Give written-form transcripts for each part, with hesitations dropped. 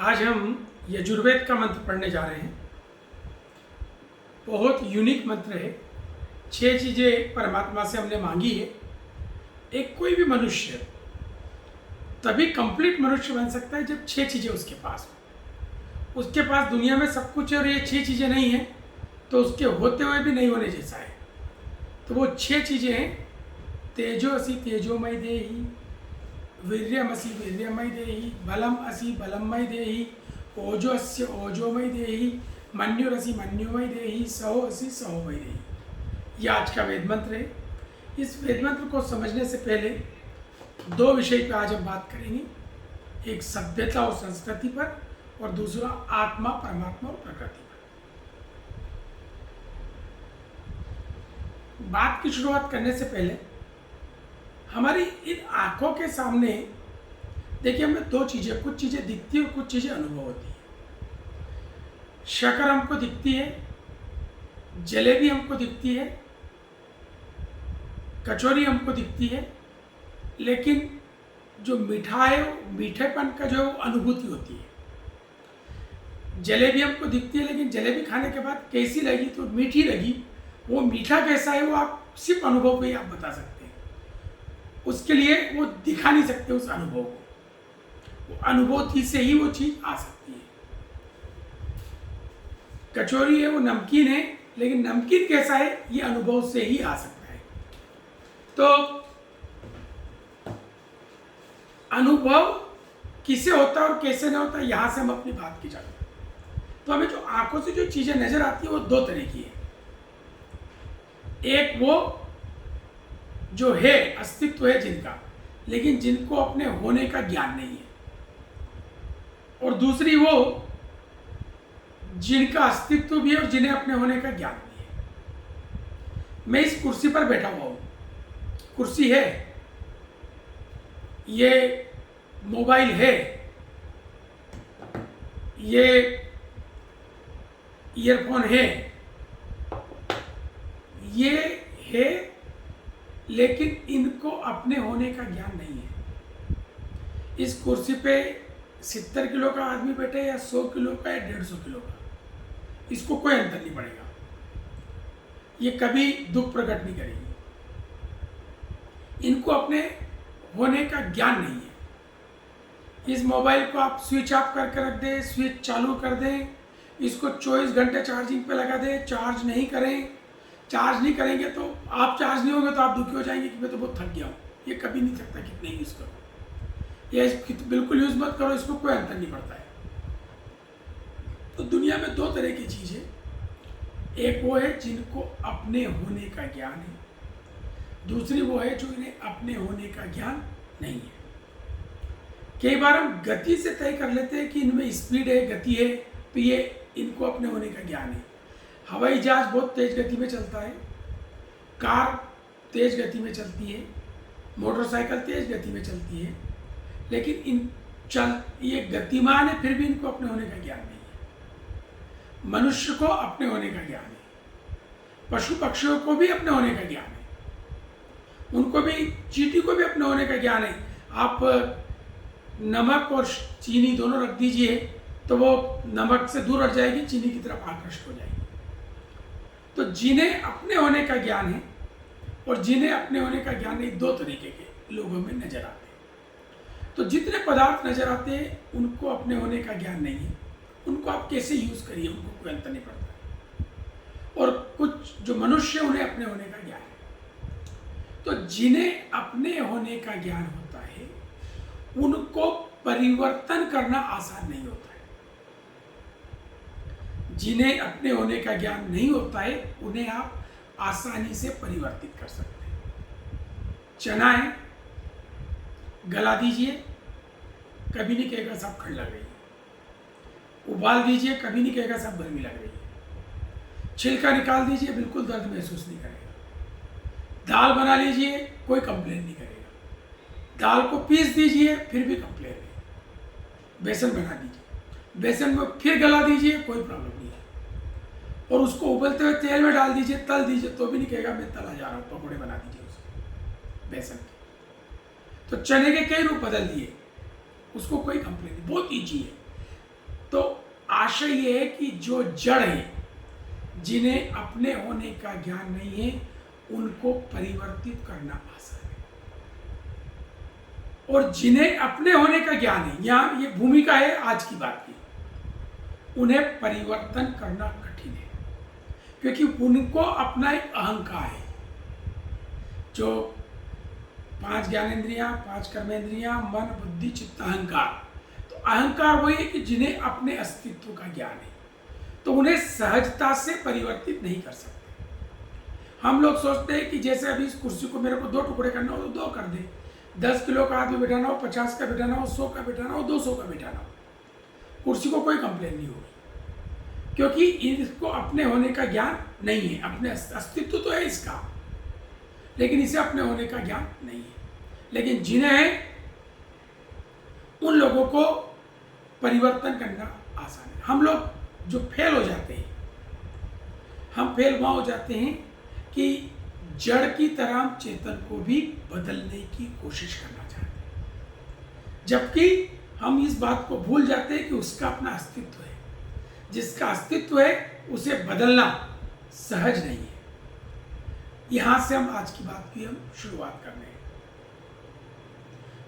आज हम यजुर्वेद का मंत्र पढ़ने जा रहे हैं। बहुत यूनिक मंत्र है। 6 चीज़ें परमात्मा से हमने मांगी है। एक कोई भी मनुष्य तभी कंप्लीट मनुष्य बन सकता है जब 6 चीज़ें उसके पास हो। उसके पास दुनिया में सब कुछ है और ये 6 चीज़ें नहीं हैं तो उसके होते हुए भी नहीं होने जैसा है। तो वो 6 चीज़ें हैं। तेजो असी तेजोमय देहि, वीर्यमसि वीर्यमय देहि, बलम असी बलमय देहि, ओजो अस्य ओजोमय देहि, मन्युरसि मन्युमय देहि, सहो असी सहोमय देहि। ये आज का वेद मंत्र है। इस वेद मंत्र को समझने से पहले 2 विषय पर आज हम बात करेंगे। एक सभ्यता और संस्कृति पर और दूसरा आत्मा परमात्मा और प्रकृति पर। बात की शुरुआत करने से पहले हमारी इन आंखों के सामने देखिए, हमें 2 चीज़ें, कुछ चीज़ें दिखती है और कुछ चीज़ें अनुभव होती है। शक्कर हमको दिखती है, जलेबी हमको दिखती है, कचौरी हमको दिखती है, लेकिन जो मीठा है, मीठेपन का जो अनुभूति होती है। जलेबी हमको दिखती है, लेकिन जलेबी खाने के बाद कैसी लगी तो मीठी लगी। वो मीठा कैसा है वो आप सिर्फ अनुभव पे ही आप बता सकते हैं। उसके लिए वो दिखा नहीं सकते उस अनुभव को। वो अनुभूति से ही वो चीज़ आ सकती है। कचौरी है वो नमकीन है, लेकिन नमकीन कैसा है ये अनुभव से ही आ सकता है। तो अनुभव किसे होता है और कैसे नहीं होता, यहां से हम अपनी बात की जाते हैं। तो हमें जो आंखों से जो चीजें नजर आती है वो 2 तरह की है। एक वो जो है अस्तित्व है जिनका, लेकिन जिनको अपने होने का ज्ञान नहीं है, और दूसरी वो जिनका अस्तित्व भी है और जिन्हें अपने होने का ज्ञान भी है। मैं इस कुर्सी पर बैठा हुआ हूं, कुर्सी है, ये मोबाइल है, ये ईयरफोन है, ये है, लेकिन इनको अपने होने का ज्ञान नहीं है। इस कुर्सी पे 70 किलो का आदमी बैठे या 100 किलो का या 150 किलो का, इसको कोई अंतर नहीं पड़ेगा। ये कभी दुख प्रकट नहीं करेगी। इनको अपने होने का ज्ञान नहीं है। इस मोबाइल को आप स्विच ऑफ करके रख दें, स्विच चालू कर दें, इसको 24 घंटे चार्जिंग पे लगा दें, चार्ज नहीं करें। चार्ज नहीं करेंगे तो आप चार्ज नहीं होंगे तो आप दुखी हो जाएंगे कि मैं तो बहुत थक गया हूँ। ये कभी नहीं थकता कितने यूज़ करो। ये बिल्कुल यूज़ मत करो, इसको कोई अंतर नहीं पड़ता है। तो दुनिया में 2 तरह की चीज़ है। एक वो है जिनको अपने होने का ज्ञान है, दूसरी वो है जो इन्हें अपने होने का ज्ञान नहीं है। कई बार हम गति से तय कर लेते हैं कि इनमें स्पीड है, गति है, तो ये इनको अपने होने का ज्ञान है। हवाई जहाज बहुत तेज गति में चलता है, कार तेज गति में चलती है, मोटरसाइकिल तेज गति में चलती है, लेकिन ये गतिमान है, फिर भी इनको अपने होने का ज्ञान नहीं है। मनुष्य को अपने होने का ज्ञान है, पशु पक्षियों को भी अपने होने का ज्ञान है, उनको भी, चींटी को भी अपने होने का ज्ञान है। आप नमक और चीनी दोनों रख दीजिए तो वो नमक से दूर हट जाएगी, चीनी की तरफ आकर्षित हो जाएगी। तो जिन्हें अपने होने का ज्ञान है और जिन्हें अपने होने का ज्ञान नहीं, 2 तरीके के लोगों में नजर आते हैं। तो जितने पदार्थ नजर आते हैं उनको अपने होने का ज्ञान नहीं है। उनको आप कैसे यूज करिए, उनको कोई अंतर नहीं पड़ता। और कुछ जो मनुष्य उन्हें अपने होने का ज्ञान है। तो जिन्हें अपने होने का ज्ञान होता है उनको परिवर्तन करना आसान नहीं होता है। जिन्हें अपने होने का ज्ञान नहीं होता है उन्हें आप आसानी से परिवर्तित कर सकते हैं। चना है, गला दीजिए, कभी नहीं कहेगा साहब ठंड लग रही है। उबाल दीजिए, कभी नहीं कहेगा साहब गर्मी लग रही है। छिलका निकाल दीजिए, बिल्कुल दर्द महसूस नहीं करेगा। दाल बना लीजिए, कोई कंप्लेन नहीं करेगा। दाल को पीस दीजिए, फिर भी कंप्लेन नहीं। बेसन बना दीजिए, बेसन में फिर गला दीजिए, कोई प्रॉब्लम नहीं है। और उसको उबलते हुए तेल में डाल दीजिए, तल दीजिए, तो भी नहीं कहेगा मैं तला जा रहा हूँ। पकौड़े बना दीजिए उसके बेसन के। तो चने के कई रूप बदल दिए, उसको कोई कंप्लेन नहीं, बहुत ईजी है। तो आशय ये है कि जो जड़ है, जिन्हें अपने होने का ज्ञान नहीं है, उनको परिवर्तित करना आसान है, और जिन्हें अपने होने का ज्ञान है, यहां ये भूमिका है आज की बात की, उन्हें परिवर्तन करना कठिन है, क्योंकि उनको अपना एक अहंकार है। जो 5 ज्ञानेंद्रियां, 5 कर्मेंद्रियां, मन, बुद्धि, चित्त, अहंकार, तो अहंकार वही है कि जिन्हें अपने अस्तित्व का ज्ञान है, तो उन्हें सहजता से परिवर्तित नहीं कर सकते। हम लोग सोचते हैं कि जैसे अभी इस कुर्सी को मेरे को 2 टुकड़े करना हो तो 2 कर दे, 10 किलो का आदमी बैठाना हो, 50 का बैठाना हो, 100 का बैठाना हो, 200 का बैठाना हो, कुर्सी को कोई कंप्लेन नहीं होगी, क्योंकि इसको अपने होने का ज्ञान नहीं है। अपने अस्तित्व तो है इसका, लेकिन इसे अपने होने का ज्ञान नहीं है। लेकिन जिन्हें, उन लोगों को परिवर्तन करना आसान है। हम लोग जो फेल हो जाते हैं, हम फेल वहां हो जाते हैं कि जड़ की तरह चेतन को भी बदलने की कोशिश करना चाहते हैं, जबकि हम इस बात को भूल जाते हैं कि उसका अपना अस्तित्व है। जिसका अस्तित्व है उसे बदलना सहज नहीं है। यहां से हम आज की बात की हम शुरुआत कर रहे हैं।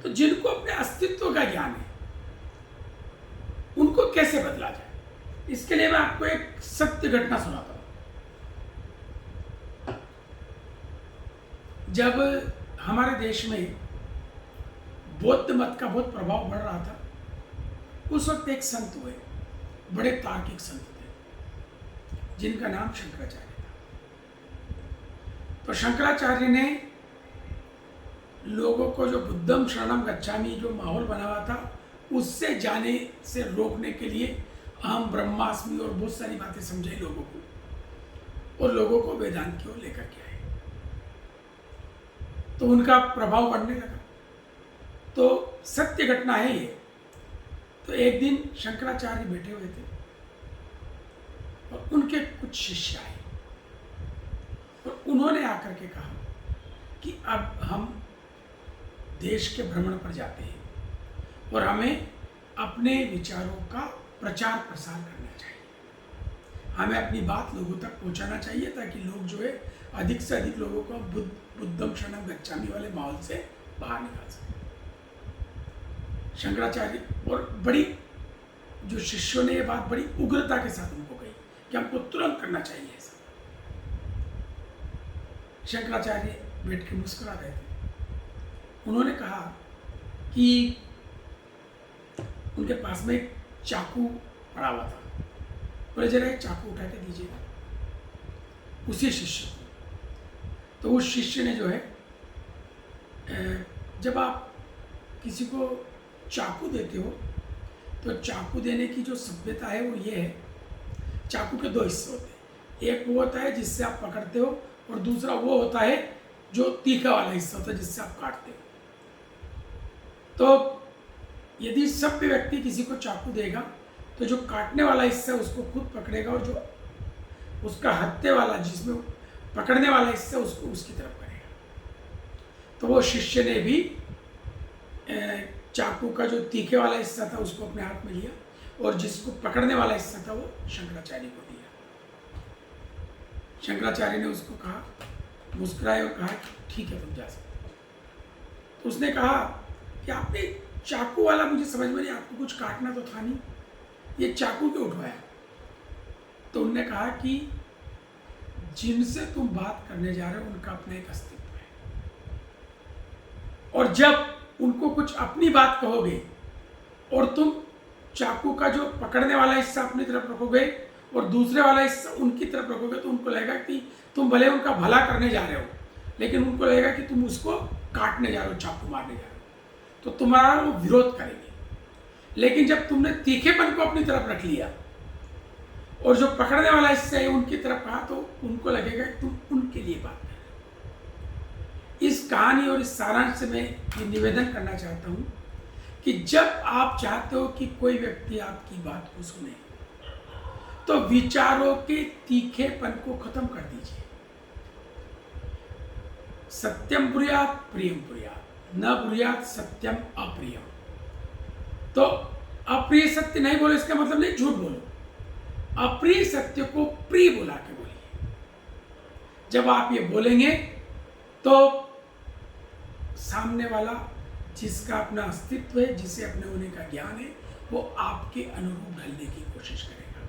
तो जिनको अपने अस्तित्व का ज्ञान है, उनको कैसे बदला जाए, इसके लिए मैं आपको एक सत्य घटना सुनाता हूं। जब हमारे देश में बौद्ध मत का बहुत प्रभाव बढ़ रहा था, उस वक्त एक संत हुए, बड़े तार्किक संत थे, जिनका नाम शंकराचार्य था। तो शंकराचार्य ने लोगों को जो बुद्धम शरणम गच्छामि जो माहौल बना हुआ था, उससे जाने से रोकने के लिए अहम ब्रह्मास्मि और बहुत सारी बातें समझाई लोगों को, और लोगों को वेदांत की ओर लेकर के आए। तो उनका प्रभाव बढ़ने लगा। तो सत्य घटना है ये। तो एक दिन शंकराचार्य बैठे हुए थे, और उनके कुछ शिष्य आए, और उन्होंने आकर के कहा कि अब हम देश के भ्रमण पर जाते हैं, और हमें अपने विचारों का प्रचार प्रसार करना चाहिए। हमें अपनी बात लोगों तक पहुंचाना चाहिए, ताकि लोग जो है अधिक से अधिक लोगों को बुद्धम शरणम गच्छामि वाले माहौल से बाहर निकाल सके। शंकराचार्य और बड़ी जो शिष्यों ने ये बात बड़ी उग्रता के साथ उनको कही कि हमको तुरंत करना चाहिए ऐसा। शंकराचार्य बैठ के मुस्कुरा रहे थे। उन्होंने कहा कि उनके पास में एक चाकू पड़ा हुआ था, बोले जरा एक चाकू उठा के दीजिएगा उसी शिष्य को। तो उस शिष्य ने जो है, जब आप किसी को चाकू देते हो, तो चाकू देने की जो सभ्यता है वो ये है, चाकू के 2 हिस्से होते हैं। एक वो होता है जिससे आप पकड़ते हो, और दूसरा वो होता है जो तीखा वाला हिस्सा होता है जिससे आप काटते हो। तो यदि सभ्य व्यक्ति किसी को चाकू देगा, तो जो काटने वाला हिस्सा है उसको खुद पकड़ेगा, और जो उसका हत्थे वाला, जिसमें पकड़ने वाला हिस्सा उसको उसकी तरफ करेगा। तो वो शिष्य ने भी चाकू का जो तीखे वाला हिस्सा था उसको अपने हाथ में लिया, और जिसको पकड़ने वाला हिस्सा था वो शंकराचार्य को दिया। शंकराचार्य ने उसको कहा, मुस्कुराए और कहा ठीक है तुम जा सकते हो। तो उसने कहा कि आपने चाकू वाला, मुझे समझ में नहीं, आपको कुछ काटना तो था नहीं, ये चाकू क्यों उठवाया? तो उन्होंने कहा कि जिनसे तुम बात करने जा रहे हो उनका अपना एक अस्तित्व है, और जब उनको कुछ अपनी बात कहोगे और तुम चाकू का जो पकड़ने वाला हिस्सा अपनी तरफ रखोगे और दूसरे वाला हिस्सा उनकी तरफ रखोगे, तो उनको लगेगा कि तुम भले उनका भला करने जा रहे हो, लेकिन उनको लगेगा कि तुम उसको काटने जा रहे हो, चाकू मारने जा रहे हो, तो तुम्हारा वो विरोध करेंगे। लेकिन जब तुमने तीखेपन को अपनी तरफ रख लिया और जो पकड़ने वाला हिस्सा है उनकी तरफ कहा, तो उनको लगेगा कि तुम उनके लिए बात कर रहे हो। इस कहानी और इस सारांश से मैं ये निवेदन करना चाहता हूँ कि जब आप चाहते हो कि कोई व्यक्ति आपकी बात को सुने, तो विचारों के तीखेपन को खत्म कर दीजिए। सत्यम ब्रूयात् प्रियम ब्रूयात्, न ब्रूयात् सत्यम अप्रियम। तो अप्रिय सत्य नहीं बोलो इसका मतलब नहीं झूठ बोलो, अप्रिय सत्य को प्रिय बुला के बोलिए। जब आप ये बोलेंगे तो सामने वाला जिसका अपना अस्तित्व है, जिसे अपने होने का ज्ञान है, वो आपके अनुरूप ढलने की कोशिश करेगा।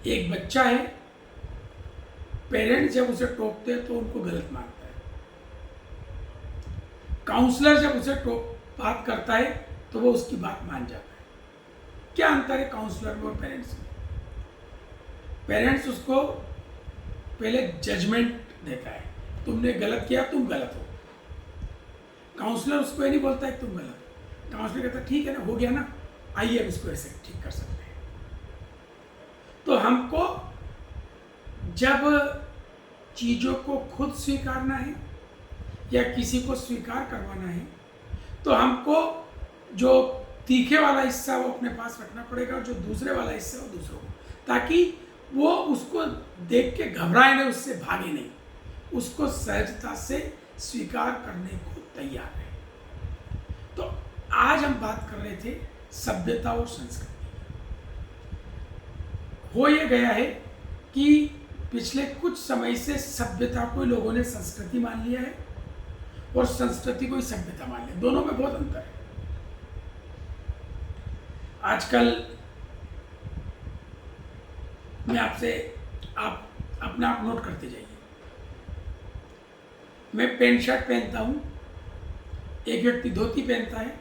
एक बच्चा है, पेरेंट्स जब उसे टोकते हैं तो उनको गलत मानता है, काउंसलर जब उसे बात करता है तो वो उसकी बात मान जाता है। क्या अंतर है काउंसलर में और पेरेंट्स में? पेरेंट्स उसको पहले जजमेंट देता है, तुमने गलत किया, तुम गलत हो। काउंसलर उसको ये नहीं बोलता है तुम गलत हो, काउंसलर कहता है ठीक है ना, हो गया ना, आइए अब इसको ऐसे ठीक कर सकते हैं। तो हमको जब चीज़ों को खुद स्वीकारना है या किसी को स्वीकार करवाना है तो हमको जो तीखे वाला हिस्सा वो अपने पास रखना पड़ेगा और जो दूसरे वाला हिस्सा वो दूसरों को, ताकि वो उसको देख के घबराए नहीं, उससे भागे नहीं, उसको सहजता से स्वीकार करने को तैयार है। तो आज हम बात कर रहे थे सभ्यता और संस्कृति। हो ये गया है कि पिछले कुछ समय से सभ्यता को लोगों ने संस्कृति मान लिया है और संस्कृति को ही सभ्यता मान लिया, दोनों में बहुत अंतर है। आजकल मैं आपसे, आप अपने आप नोट करते जाइए, मैं पैंट शर्ट पहनता हूँ, एक व्यक्ति धोती पहनता है,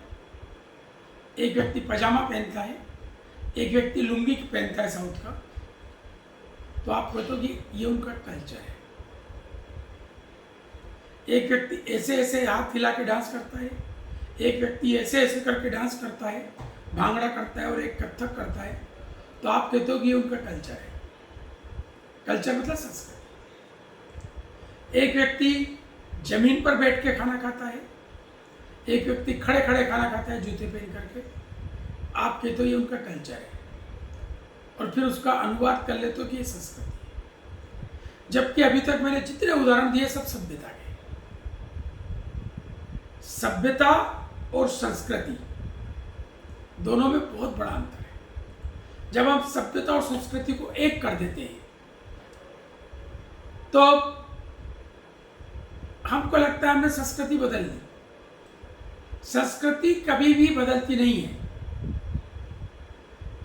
एक व्यक्ति पजामा पहनता है, एक व्यक्ति लुंगी पहनता है साउथ का, तो आप कहते हो कि ये उनका कल्चर है। एक व्यक्ति ऐसे ऐसे हाथ हिला के डांस करता है, एक व्यक्ति ऐसे ऐसे करके डांस करता है, भांगड़ा करता है और एक कथक करता है, तो आप कहते हो कि ये उनका कल्चर है। कल्चर मतलब संस्कृति। एक व्यक्ति जमीन पर बैठ के खाना खाता है, एक व्यक्ति खड़े खड़े खाना खाता है जूते पहन करके, आप कहते हो ये उनका कल्चर है, और फिर उसका अनुवाद कर लेते हो कि ये संस्कृति है। जबकि अभी तक मैंने जितने उदाहरण दिए सब सभ्यता के। सभ्यता और संस्कृति दोनों में बहुत बड़ा अंतर है। जब हम सभ्यता और संस्कृति को एक कर देते हैं तो हमको लगता है हमने संस्कृति बदल दी। संस्कृति कभी भी बदलती नहीं है,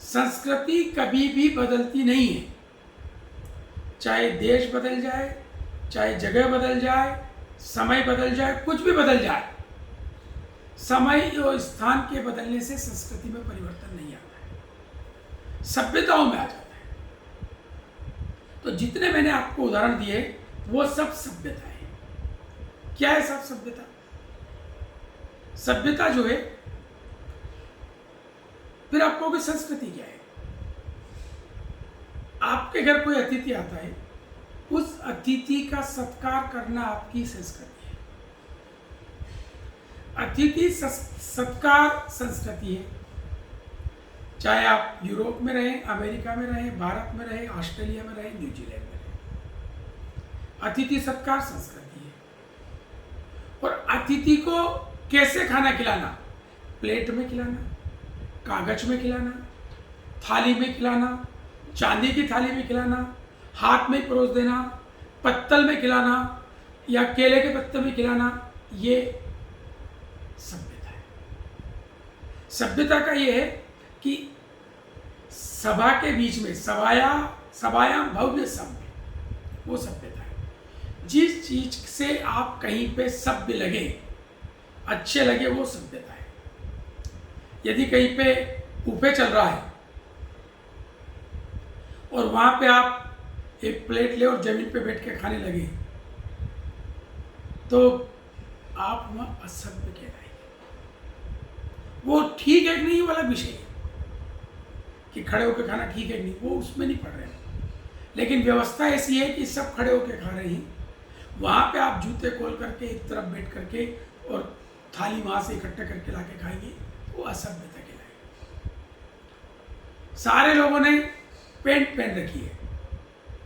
संस्कृति कभी भी बदलती नहीं है। चाहे देश बदल जाए, चाहे जगह बदल जाए, समय बदल जाए, कुछ भी बदल जाए, समय और स्थान के बदलने से संस्कृति में परिवर्तन नहीं आता है, सभ्यताओं में आ जाता है। तो जितने मैंने आपको उदाहरण दिए वो सब सभ्यता है। क्या है सब सभ्यता? सभ्यता जो है, फिर आप कहोगे संस्कृति क्या है? आपके घर कोई अतिथि आता है, उस अतिथि का सत्कार करना आपकी संस्कृति है। अतिथि सत्कार संस्कृति है। चाहे आप यूरोप में रहें, अमेरिका में रहें, भारत में रहें, ऑस्ट्रेलिया में रहें, न्यूजीलैंड में रहें, अतिथि सत्कार संस्कृति है। और अतिथि को कैसे खाना खिलाना? प्लेट में खिलाना, कागज में खिलाना, थाली में खिलाना, चांदी की थाली में खिलाना, हाथ में परोस देना, पत्तल में खिलाना या केले के पत्ते में खिलाना, ये सभ्यता है। सभ्यता का ये है कि सभा के बीच में सभायाम भव्य सभ्य, वो सभ्यता है। जिस चीज से आप कहीं पे सभ्य लगे, अच्छे लगे, वो सभ्यता है। यदि कहीं पे बुफे चल रहा है और वहां पे आप एक प्लेट ले और जमीन पे बैठ के खाने लगे, तो आप वहां असभ्य कहलाएंगे। वो ठीक है कि नहीं वाला विषय है कि खड़े होकर खाना ठीक है कि नहीं, वो उसमें नहीं पड़ रहे हैं। लेकिन व्यवस्था ऐसी है कि सब खड़े होकर खा रहे हैं, वहां पे आप जूते खोल करके एक तरफ बैठ करके और थाली वहां से इकट्ठा करके लाके खाएंगे, वो असभ्यता कहलाएगी। सारे लोगों ने पैंट पहन रखी है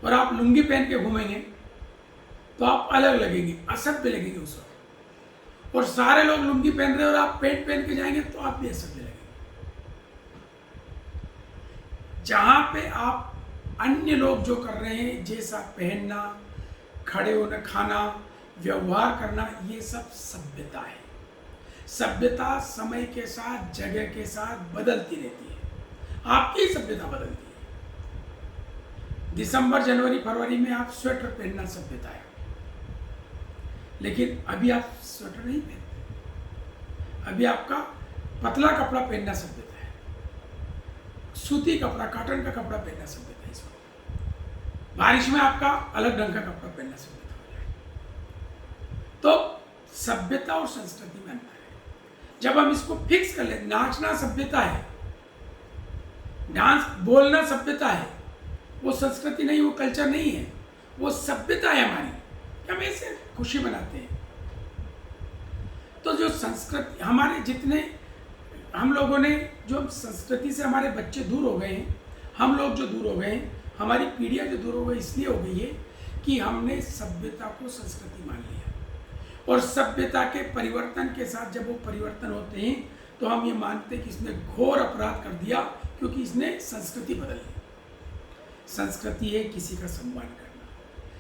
और आप लुंगी पहन के घूमेंगे तो आप अलग लगेंगे, असभ्य लगेंगे उस वक्त। और सारे लोग लुंगी पहन रहे हैं और आप पैंट पहन के जाएंगे तो आप भी असभ्य लगेंगे। जहाँ पे आप अन्य लोग जो कर रहे हैं, जैसा पहनना, खड़े होना, खाना, व्यवहार करना, ये सब सभ्यता है। सभ्यता समय के साथ, जगह के साथ बदलती रहती है। आपकी सभ्यता बदलती है। दिसंबर, जनवरी, फरवरी में आप स्वेटर पहनना सभ्यता है, लेकिन अभी आप स्वेटर नहीं पहनते। अभी आपका पतला कपड़ा पहनना सभ्यता है, सूती कपड़ा, कॉटन का कपड़ा पहनना सभ्यता है। इसमें बारिश में आपका अलग ढंग का कपड़ा पहनना सभ्यता हो जाए। तो सभ्यता और संस्कृति में अंतर है। जब हम इसको फिक्स कर ले, नाचना सभ्यता है, डांस बोलना सभ्यता है, वो संस्कृति नहीं, वो कल्चर नहीं है, वो सभ्यता है हमारी। हम ऐसे खुशी मनाते हैं। तो जो संस्कृति हमारे जितने हम लोगों ने, जो संस्कृति से हमारे बच्चे दूर हो गए हैं, हम लोग जो दूर हो गए हैं, हमारी पीढ़ियां जो दूर हो गई, इसलिए हो गई है कि हमने सभ्यता को संस्कृति मान लिया। और सभ्यता के परिवर्तन के साथ जब वो परिवर्तन होते हैं तो हम ये मानते हैं कि इसने घोर अपराध कर दिया, क्योंकि इसने संस्कृति बदल ली। संस्कृति है किसी का सम्मान करना,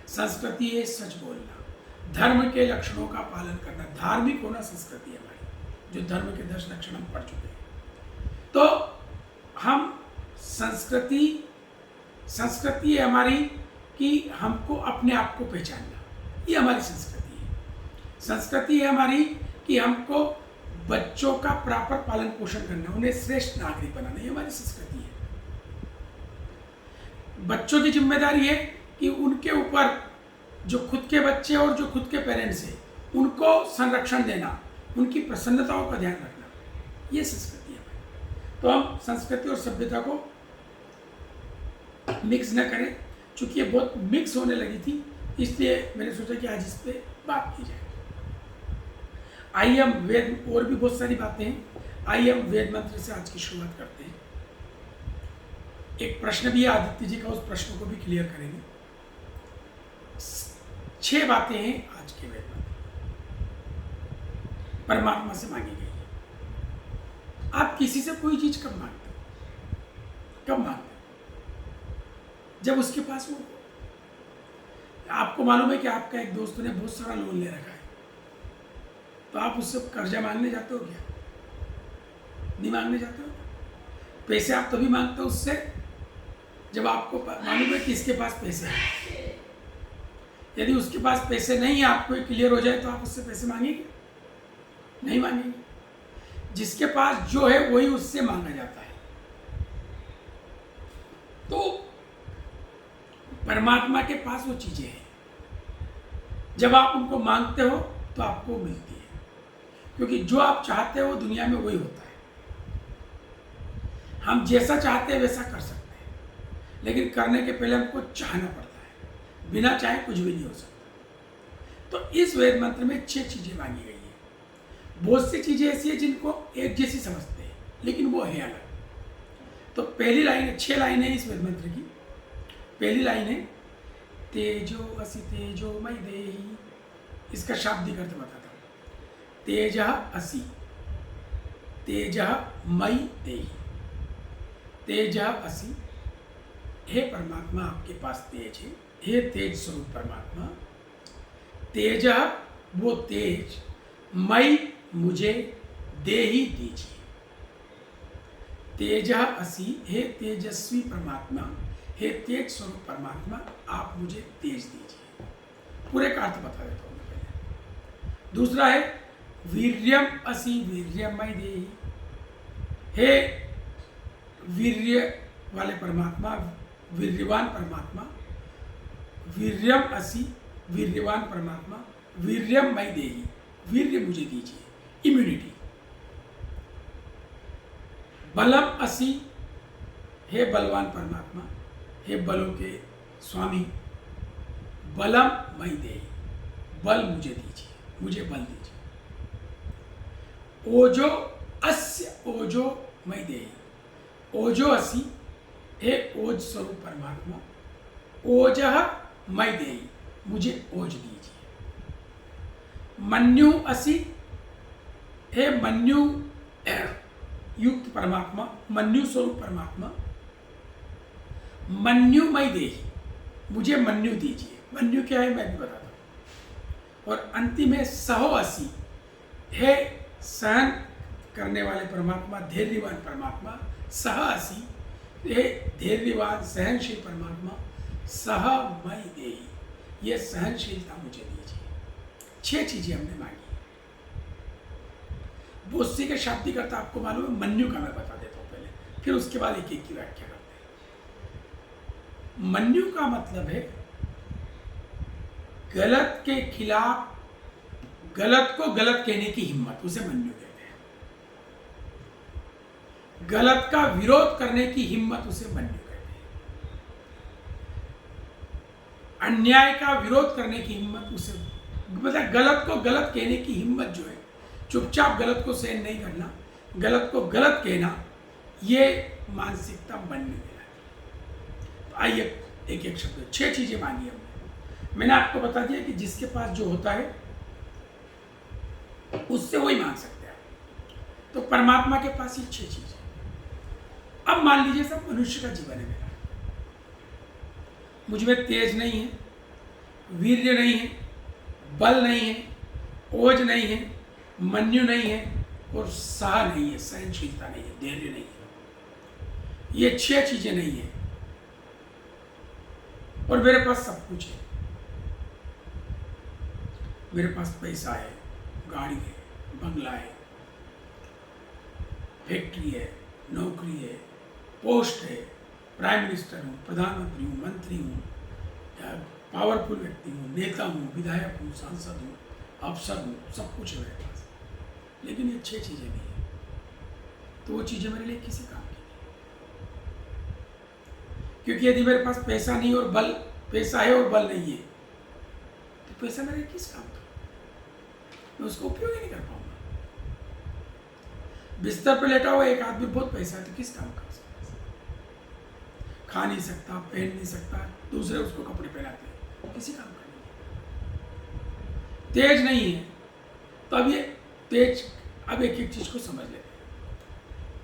संस्कृति है सच बोलना, धर्म के लक्षणों का पालन करना, धार्मिक होना संस्कृति है हमारी, जो धर्म के 10 लक्षण हम पढ़ चुके हैं। तो हम संस्कृति है हमारी कि हमको अपने आप को पहचानना, ये हमारी संस्कृति है। संस्कृति है हमारी कि हमको बच्चों का प्रॉपर पालन पोषण करना, उन्हें श्रेष्ठ नागरिक बनाना, ये हमारी संस्कृति है। बच्चों की जिम्मेदारी है कि उनके ऊपर जो खुद के बच्चे और जो खुद के पेरेंट्स हैं, उनको संरक्षण देना, उनकी प्रसन्नताओं का ध्यान रखना, ये संस्कृति है हमारी। तो हम संस्कृति और सभ्यता को मिक्स न करें। चूंकि ये बहुत मिक्स होने लगी थी, इसलिए मैंने सोचा कि आज इस पर बात की जाए। आइए हम वेद, और भी बहुत सारी बातें हैं, आइए हम वेद मंत्र से आज की शुरुआत करते हैं। एक प्रश्न भी है आदित्य जी का, उस प्रश्न को भी क्लियर करेंगे। 6 बातें हैं आज के वेद मंत्र, परमात्मा से मांगी गई है। आप किसी से कोई चीज कब मांगते हो? कब मांगते हो? जब उसके पास वो। आपको मालूम है कि आपका एक दोस्त ने बहुत सारा लोन ले रखा है, तो आप उससे कर्जा मांगने जाते हो क्या? नहीं मांगने जाते हो। पैसे आप तभी मांगते हो उससे जब आपको मालूम है कि इसके पास पैसे हैं। यदि उसके पास पैसे नहीं है, आपको क्लियर हो जाए, तो आप उससे पैसे मांगेंगे? नहीं मांगेंगे। जिसके पास जो है वही उससे मांगा जाता है। तो परमात्मा के पास वो चीजें हैं, जब आप उनको मांगते हो तो आपको मिलती है, क्योंकि जो आप चाहते हो दुनिया में वही होता है। हम जैसा चाहते हैं वैसा कर सकते हैं, लेकिन करने के पहले हमको चाहना पड़ता है। बिना चाहे कुछ भी नहीं हो सकता। तो इस वेद मंत्र में 6 चीजें मांगी गई है। बहुत सी चीजें ऐसी है जिनको एक जैसी समझते हैं, लेकिन वो है अलग। तो पहली लाइन, 6 लाइनें इस वेद मंत्र की। पहली लाइन है तेजो असि तेजोमय देहि। इसका शाब्दिक अर्थ बताता हूं। तेजः असि, तेजः मयि देहि। तेजः असि, हे परमात्मा आपके पास तेज है, हे तेज स्वरूप परमात्मा। तेजः, वो तेज, मयि मुझे देहि दीजिए। तेजः असि, हे तेजस्वी परमात्मा, हे तेज स्वरूप परमात्मा आप मुझे तेज दीजिए। पूरे का अर्थ बता देता हूँ मैं पहले। दूसरा है वीर्यम असि वीर्यमय देहि। हे वीर्य वाले परमात्मा, वीर्यवान परमात्मा। वीर्यम असि, वीर्यवान परमात्मा, वीर्यमय देहि, वीर्य मुझे दीजिए, इम्यूनिटी। बलम असि, हे बलवान परमात्मा, हे बलों के स्वामी, बलम मई देहि, बल मुझे दीजिए, मुझे बल दीजिए। ओजो अस्य ओजो मई देहि, ओजो असि, हे ओज स्वरूप परमात्मा, ओजः मई देहि, मुझे ओज दीजिए। मन्यु असि, हे मन्यु युक्त परमात्मा, मन्यु स्वरूप परमात्मा, मन्युमय देही, मुझे मन्यु दीजिए। मन्यु क्या है मैं भी बताता हूँ। और अंतिम है सहो असी, है सहन करने वाले परमात्मा, धैर्यवान परमात्मा। सह असी, ये धैर्यवान सहनशील परमात्मा। सह मई देही, ये सहनशीलता मुझे दीजिए। 6 चीजें हमने मांगी। बोस्सी के शाब्दिक अर्थ आपको मालूम है, मन्यु का मैं बता देता हूँ पहले, फिर उसके बाद एक एक की व्याख्या करते हैं। मन्यु का मतलब है गलत के खिलाफ, गलत को गलत कहने की हिम्मत, उसे मन्यु कहते हैं। गलत का विरोध करने की हिम्मत, उसे मन्यु कहते हैं। अन्याय का विरोध करने की हिम्मत, उसे मतलब गलत को गलत कहने की हिम्मत जो है, चुपचाप गलत को सहन नहीं करना, गलत को गलत कहना, ये मानसिकता मन्यु कहलाती है। तो आइए एक एक शब्द, 6 चीजें मांगी हमने। मैंने आपको बता दिया कि जिसके पास जो होता है उससे वही मांग सकते हैं। तो परमात्मा के पास ही 6 चीजें। अब मान लीजिए सब मनुष्य का जीवन है मेरा, मुझ में तेज नहीं है, वीर्य नहीं है, बल नहीं है, ओज नहीं है, मन्यु नहीं है, और सह नहीं है, सहनशीलता नहीं है, धैर्य नहीं है। ये 6 चीजें नहीं है, और मेरे पास सब कुछ है। मेरे पास पैसा है, गाड़ी है, बंगला है, फैक्ट्री है, नौकरी है, पोस्ट है, प्राइम मिनिस्टर हूँ, प्रधानमंत्री हूँ, मंत्री हूँ, पावरफुल व्यक्ति हूँ, नेता हूँ, विधायक हूँ, सांसद हूँ, अफसर हूँ, सब कुछ है मेरे पास। लेकिन ये 6 चीजें नहीं है, तो वो चीजें मेरे लिए किसी काम की नहीं। क्योंकि यदि मेरे पास पैसा नहीं और बल, पैसा है और बल नहीं है, तो पैसा मेरे किस काम का, मैं उसका उपयोग ही नहीं कर पाऊंगा। बिस्तर पर लेटा हुआ एक आदमी बहुत पैसा है, तो किस काम का उसका पैसा? खा नहीं सकता, पहन नहीं सकता, दूसरे उसको कपड़े पहनाते हैं, किसी काम का नहीं। तेज नहीं है, तो अब ये तेज, अब एक एक चीज को समझ लेते हैं।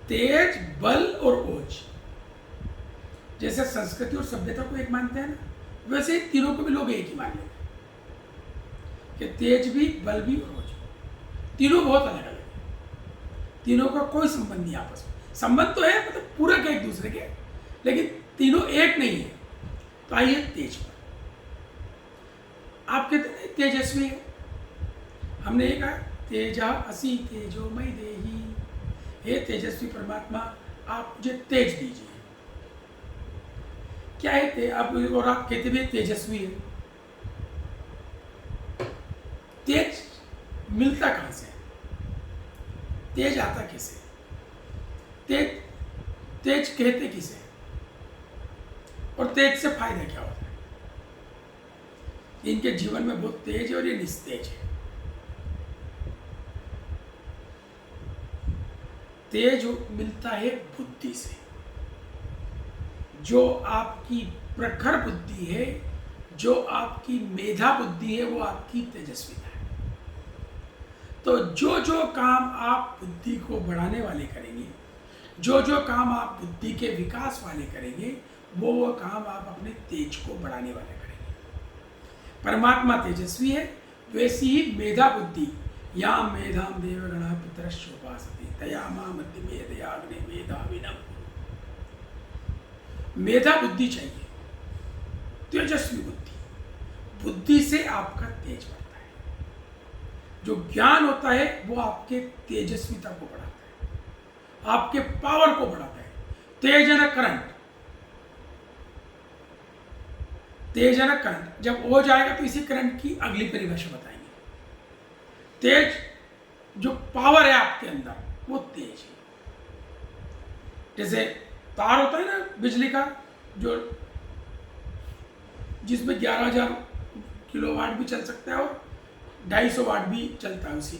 तेज, बल और ओज, जैसे संस्कृति और सभ्यता को एक मानते हैं ना, वैसे ही तीनों को भी लोग एक ही मान लेते हैं कि तेज भी, बल भी और ओज भी। तीनों बहुत अलग अलग है, तीनों का कोई संबंध नहीं आपस में। संबंध तो है, मतलब पूरक है एक दूसरे के, लेकिन तीनों एक नहीं है। तो आइए तेज पर। आप कहते हैं तेजस्वी है, हमने ये कहा तेजा असी तेजोमय देही, हे तेजस्वी परमात्मा आप मुझे तेज दीजिए। क्या है आप, और आप कहते भी तेजस्वी है। तेज मिलता कहां से? तेज आता किसे? तेज तेज कहते किसे? और तेज से फायदा क्या होता है? इनके जीवन में बहुत तेज है और ये निस्तेज है। तेज मिलता है बुद्धि से। जो आपकी प्रखर बुद्धि है, जो आपकी मेधा बुद्धि है, वो आपकी तेजस्विता है। तो जो जो काम आप बुद्धि को बढ़ाने वाले करेंगे, जो जो काम आप बुद्धि के विकास वाले करेंगे, वो काम आप अपने तेज को बढ़ाने वाले करेंगे। परमात्मा तेजस्वी है, वैसी ही मेधा बुद्धि, या मेधाम देवगणा पितरश्चोपासते तया मध्य मेधयाग्ने मेधाविनम। मेधा बुद्धि चाहिए, तेजस्वी बुद्धि। बुद्धि से आपका तेज बढ़ता है। जो ज्ञान होता है वो आपके तेजस्विता को बढ़ाता है, आपके पावर को बढ़ाता है। तेज है ना करंट, तेज है ना करंट, जब हो जाएगा तो इसी करंट की अगली परिभाषा बताएंगे। तेज जो पावर है आपके अंदर, वो तेज है। जैसे तार होता है ना बिजली का, जो जिसमें 11,000 किलोवाट भी चल सकता है और 250 वाट भी चलता है। उसी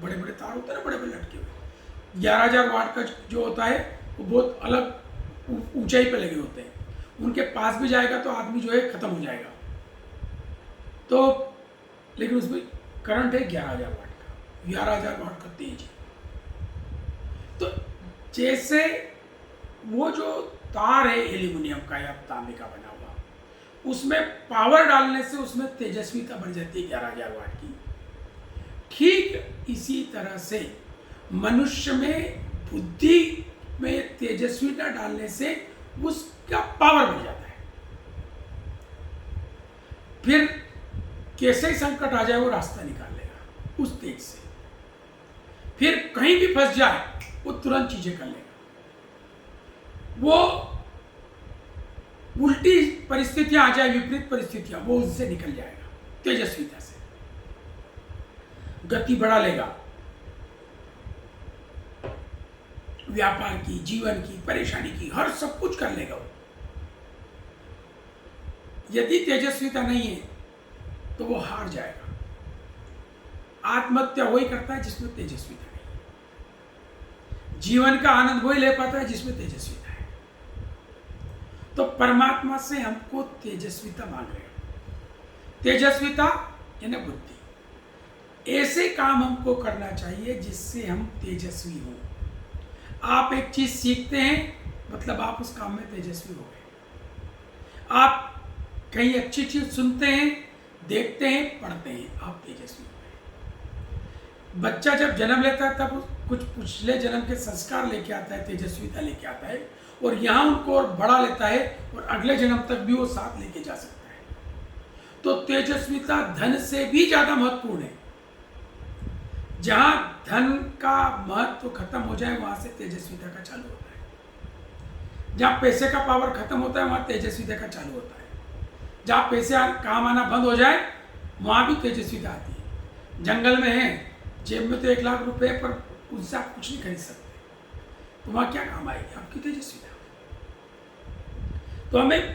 बड़े बड़े तार होते हैं ना, बड़े बड़े लटके हुए। 11,000 वाट का जो होता है वो बहुत अलग ऊंचाई पे लगे होते हैं, उनके पास भी जाएगा तो आदमी जो है खत्म हो जाएगा। तो लेकिन उसमें करंट है 11,000 वाट का, 11,000 वाट का तेज है। तो जैसे वो जो तार है एल्यूमिनियम का या तांबे का बना हुआ, उसमें पावर डालने से उसमें तेजस्विता बढ़ जाती है 11,000 वाट की। ठीक इसी तरह से मनुष्य में बुद्धि में तेजस्विता डालने से उसका पावर बढ़ जाता है। फिर कैसे ही संकट आ जाए वो रास्ता निकाल लेगा उस तेज से। फिर कहीं भी फंस जाए वो तुरंत चीजें कर लेगा। वो उल्टी परिस्थितियां आ जाए, विपरीत परिस्थितियां, वो उससे निकल जाएगा तेजस्विता से, गति बढ़ा लेगा। व्यापार की, जीवन की, परेशानी की, हर सब कुछ कर लेगा वो। यदि तेजस्विता नहीं है तो वो हार जाएगा। आत्महत्या वही करता है जिसमें तेजस्विता नहीं है। जीवन का आनंद वही ले पाता है जिसमें तेजस्विता है। तो परमात्मा से हमको तेजस्विता मांग रहे हैं। तेजस्विता यानी बुद्धि। ऐसे काम हमको करना चाहिए जिससे हम तेजस्वी हों। आप एक चीज सीखते हैं मतलब आप उस काम में तेजस्वी हो गए। आप कहीं अच्छी चीज सुनते हैं, देखते हैं, पढ़ते हैं, आप तेजस्वी हो गए। बच्चा जब जन्म लेता है तब कुछ पिछले जन्म के संस्कार लेके आता है, तेजस्विता लेके आता है, और यहाँ उनको और बढ़ा लेता है और अगले जन्म तक भी वो साथ लेके जा सकता है। तो तेजस्विता धन से भी ज्यादा महत्वपूर्ण है। जहां धन का महत्व खत्म हो जाए वहां से तेजस्विता का चालू होता है। जहां पैसे का पावर खत्म होता है वहां तेजस्विता का चालू होता है। जहां पैसे काम आना बंद हो जाए वहां भी तेजस्विता आती है। जंगल में है, जेब में तो 1 लाख रुपए, पर उससे आप कुछ नहीं खरीद सकते, तो वहां क्या काम आएगी आपकी तेजस्विता। तो हमें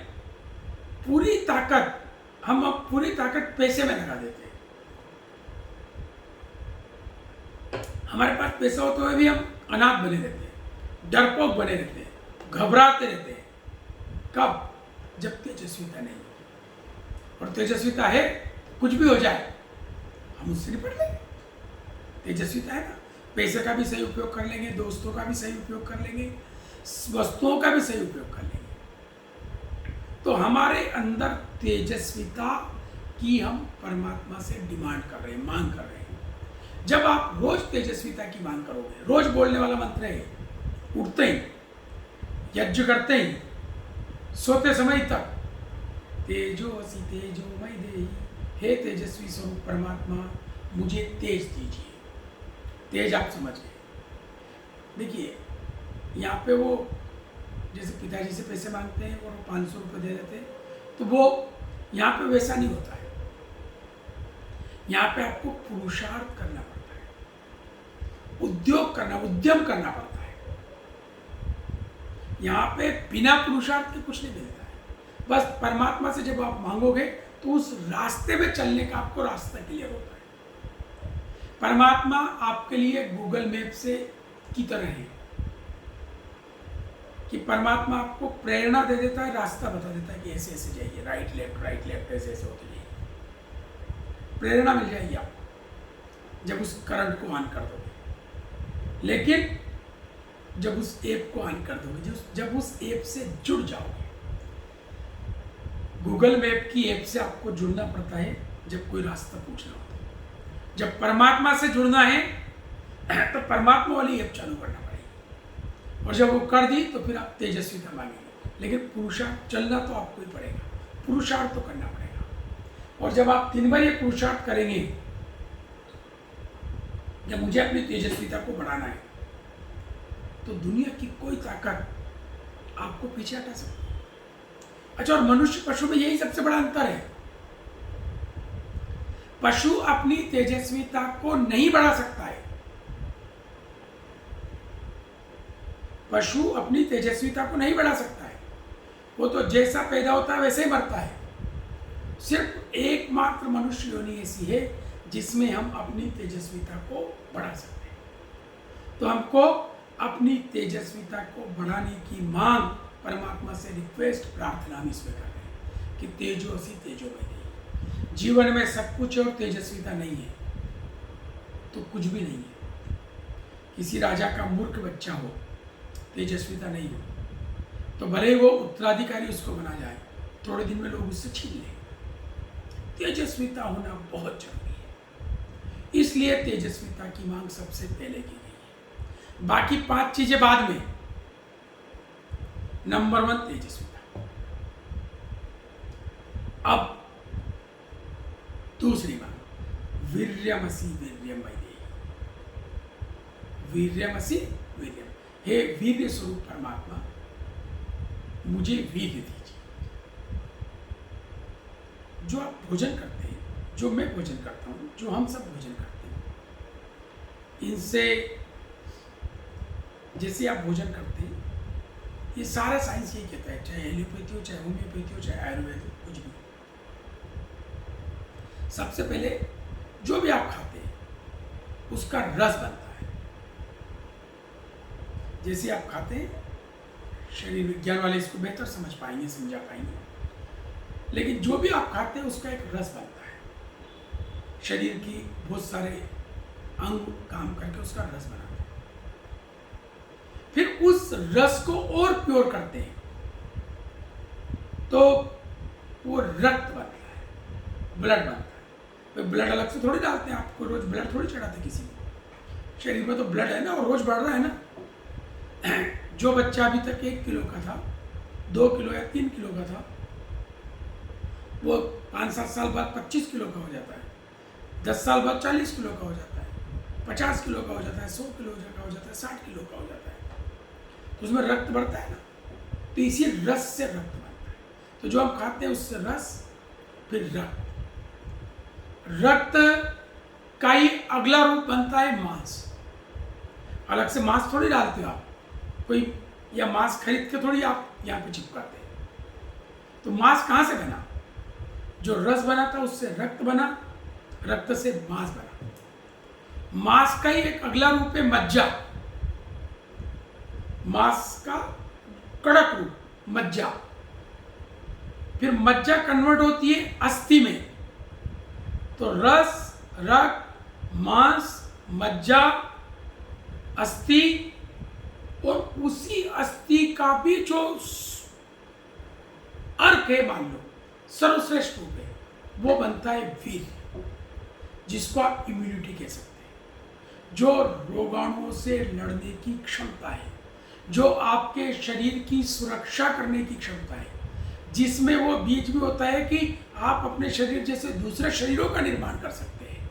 पूरी ताकत, हम अब पूरी ताकत पैसे में लगा देते हैं। हमारे पास पैसा होते हुए भी हम अनाथ बने रहते हैं, डरपोक बने रहते हैं, घबराते रहते हैं। कब? जब तेजस्विता नहीं हो। और तेजस्विता है, कुछ भी हो जाए हम उससे निपट लेंगे। तेजस्विता है ना, पैसे का भी सही उपयोग कर लेंगे, दोस्तों का भी सही उपयोग कर लेंगे, वस्तुओं का भी सही उपयोग कर लेंगे। तो हमारे अंदर तेजस्विता की हम परमात्मा से डिमांड कर रहे हैं, मांग कर रहे हैं। जब आप रोज तेजस्विता की मांग करोगे, रोज बोलने वाला मंत्र है, उठते ही, यज्ञ करते ही, सोते समय तक, तेजो असि तेजोमय देहि, हे तेजस्वी स्वरूप परमात्मा मुझे तेज दीजिए। तेज आप समझ गए। देखिए यहाँ पे वो जैसे पिताजी से पैसे मांगते हैं और वो 500 रुपये दे देते हैं, तो वो यहाँ पे वैसा नहीं होता है। यहाँ पे आपको पुरुषार्थ करना पड़ता है, उद्योग करना, उद्यम करना पड़ता है। यहाँ पे बिना पुरुषार्थ के कुछ नहीं मिलता है। बस परमात्मा से जब आप मांगोगे तो उस रास्ते में चलने का आपको रास्ता क्लियर होता है। परमात्मा आपके लिए गूगल मैप से की तरह है कि परमात्मा आपको प्रेरणा दे देता है, रास्ता बता देता है कि ऐसे ऐसे जाइए, राइट लेफ्ट ऐसे ऐसे होते जाइए। प्रेरणा मिल जाएगी आपको जब उस करंट को ऑन कर दोगे। लेकिन जब उस ऐप को ऑन कर दोगे, जब उस ऐप से जुड़ जाओगे, गूगल मैप की ऐप से आपको जुड़ना पड़ता है जब कोई रास्ता पूछना होता है। जब परमात्मा से जुड़ना है तो परमात्मा वाली ऐप चालू करना पड़ेगी, और जब वो कर दी तो फिर आप तेजस्विता मांगेंगे। लेकिन पुरुषार्थ चलना तो आपको ही पड़ेगा, पुरुषार्थ तो करना पड़ेगा। और जब आप 3 बार ये पुरुषार्थ करेंगे, जब मुझे अपनी तेजस्विता को बढ़ाना है, तो दुनिया की कोई ताकत आपको पीछे हटा सकती है। अच्छा, और मनुष्य पशु में यही सबसे बड़ा अंतर है। पशु अपनी तेजस्विता को नहीं बढ़ा सकता है। पशु अपनी तेजस्विता को नहीं बढ़ा सकता है। वो तो जैसा पैदा होता है वैसे ही मरता है। सिर्फ एकमात्र मनुष्य योनि ऐसी है जिसमें हम अपनी तेजस्विता को बढ़ा सकते हैं। तो हमको अपनी तेजस्विता को बढ़ाने की मांग परमात्मा से, रिक्वेस्ट, प्रार्थना हम इसमें कर रहे हैं कि तेजो असि तेजोमय देहि। जीवन में सब कुछ है और तेजस्विता नहीं है तो कुछ भी नहीं है। किसी राजा का मूर्ख बच्चा हो, तेजस्विता नहीं हो, तो भले ही वो उत्तराधिकारी उसको बना जाए, थोड़े दिन में लोग उससे छीन लें। तेजस्विता होना बहुत जरूरी है, इसलिए तेजस्विता की मांग सबसे पहले की गई है। बाकी 5 चीजें बाद में। नंबर 1 तेजस्विता। अब दूसरी मांग, वीर्यमसि वीर्यम वै देहि। वीर्यमसि वीर्यम, हे वीर्य स्वरूप परमात्मा, मुझे वीर्य दीजिए। जो आप भोजन करते हैं, जो मैं भोजन करता हूँ, जो हम सब भोजन करते हैं, इनसे जैसे आप भोजन करते हैं, ये सारा साइंस यही कहता है, चाहे एलोपैथी हो, चाहे होम्योपैथी हो, चाहे आयुर्वेद हो, कुछ भी। सबसे पहले जो भी आप खाते हैं उसका रस बनता है। जैसे आप खाते हैं, शरीर विज्ञान वाले इसको बेहतर समझ पाएंगे, समझा पाएंगे, लेकिन जो भी आप खाते हैं उसका एक रस बनता है। शरीर की बहुत सारे अंग काम करके उसका रस बनाते हैं, फिर उस रस को और प्योर करते हैं तो वो रक्त बनता है, ब्लड बनता है। तो ब्लड अलग से थोड़ी डालते हैं, आपको रोज ब्लड थोड़ी चढ़ाते किसी को। शरीर में तो ब्लड है ना, और रोज बढ़ रहा है ना। जो बच्चा अभी तक 1 किलो का था, 2 किलो या 3 किलो का था, वो 5-7 साल बाद 25 किलो का हो जाता है, 10 साल बाद 40 किलो का हो जाता है, 50 किलो का हो जाता है, 100 किलो का हो जाता है, 60 किलो का हो जाता है। तो उसमें रक्त बढ़ता है ना, तो इसी रस से रक्त बनता है। तो जो हम खाते हैं उससे रस, फिर रक्त। रक्त का ही अगला रूप बनता है मांस। अलग से मांस थोड़ी डालते हो आप कोई, या मांस खरीद के थोड़ी आप यहाँ पे चिपकाते हैं। तो मांस कहाँ से बना? जो रस बना था उससे रक्त बना, रक्त से मांस बना। मांस का ही एक अगला रूप है मज्जा। मांस का कड़क रूप मज्जा, फिर मज्जा कन्वर्ट होती है अस्थि में। तो रस, रक्त, मांस, मज्जा, अस्थि, और उसी अस्थि का भी जो अर्क है, मान लो सर्वश्रेष्ठ रूप है, वो बनता है वीर्य, जिसको आप इम्यूनिटी कह सकते हैं। जो रोगाणुओं से लड़ने की क्षमता है, जो आपके शरीर की सुरक्षा करने की क्षमता है, जिसमें वो बीज भी होता है कि आप अपने शरीर जैसे दूसरे शरीरों का निर्माण कर सकते हैं।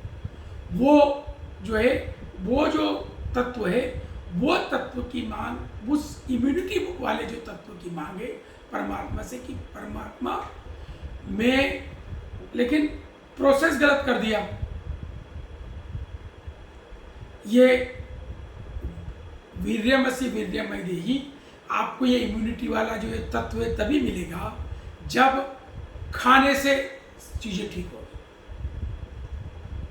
वो जो है, वो जो तत्व है, वो तत्व की मांग, उस इम्यूनिटी वाले जो तत्व की मांग है परमात्मा से, कि परमात्मा में, लेकिन प्रोसेस गलत कर दिया। ये वीर्यमसि वीर्यम वै देहि, आपको ये इम्यूनिटी वाला जो ये तत्व है तभी मिलेगा जब खाने से चीजें ठीक होगी।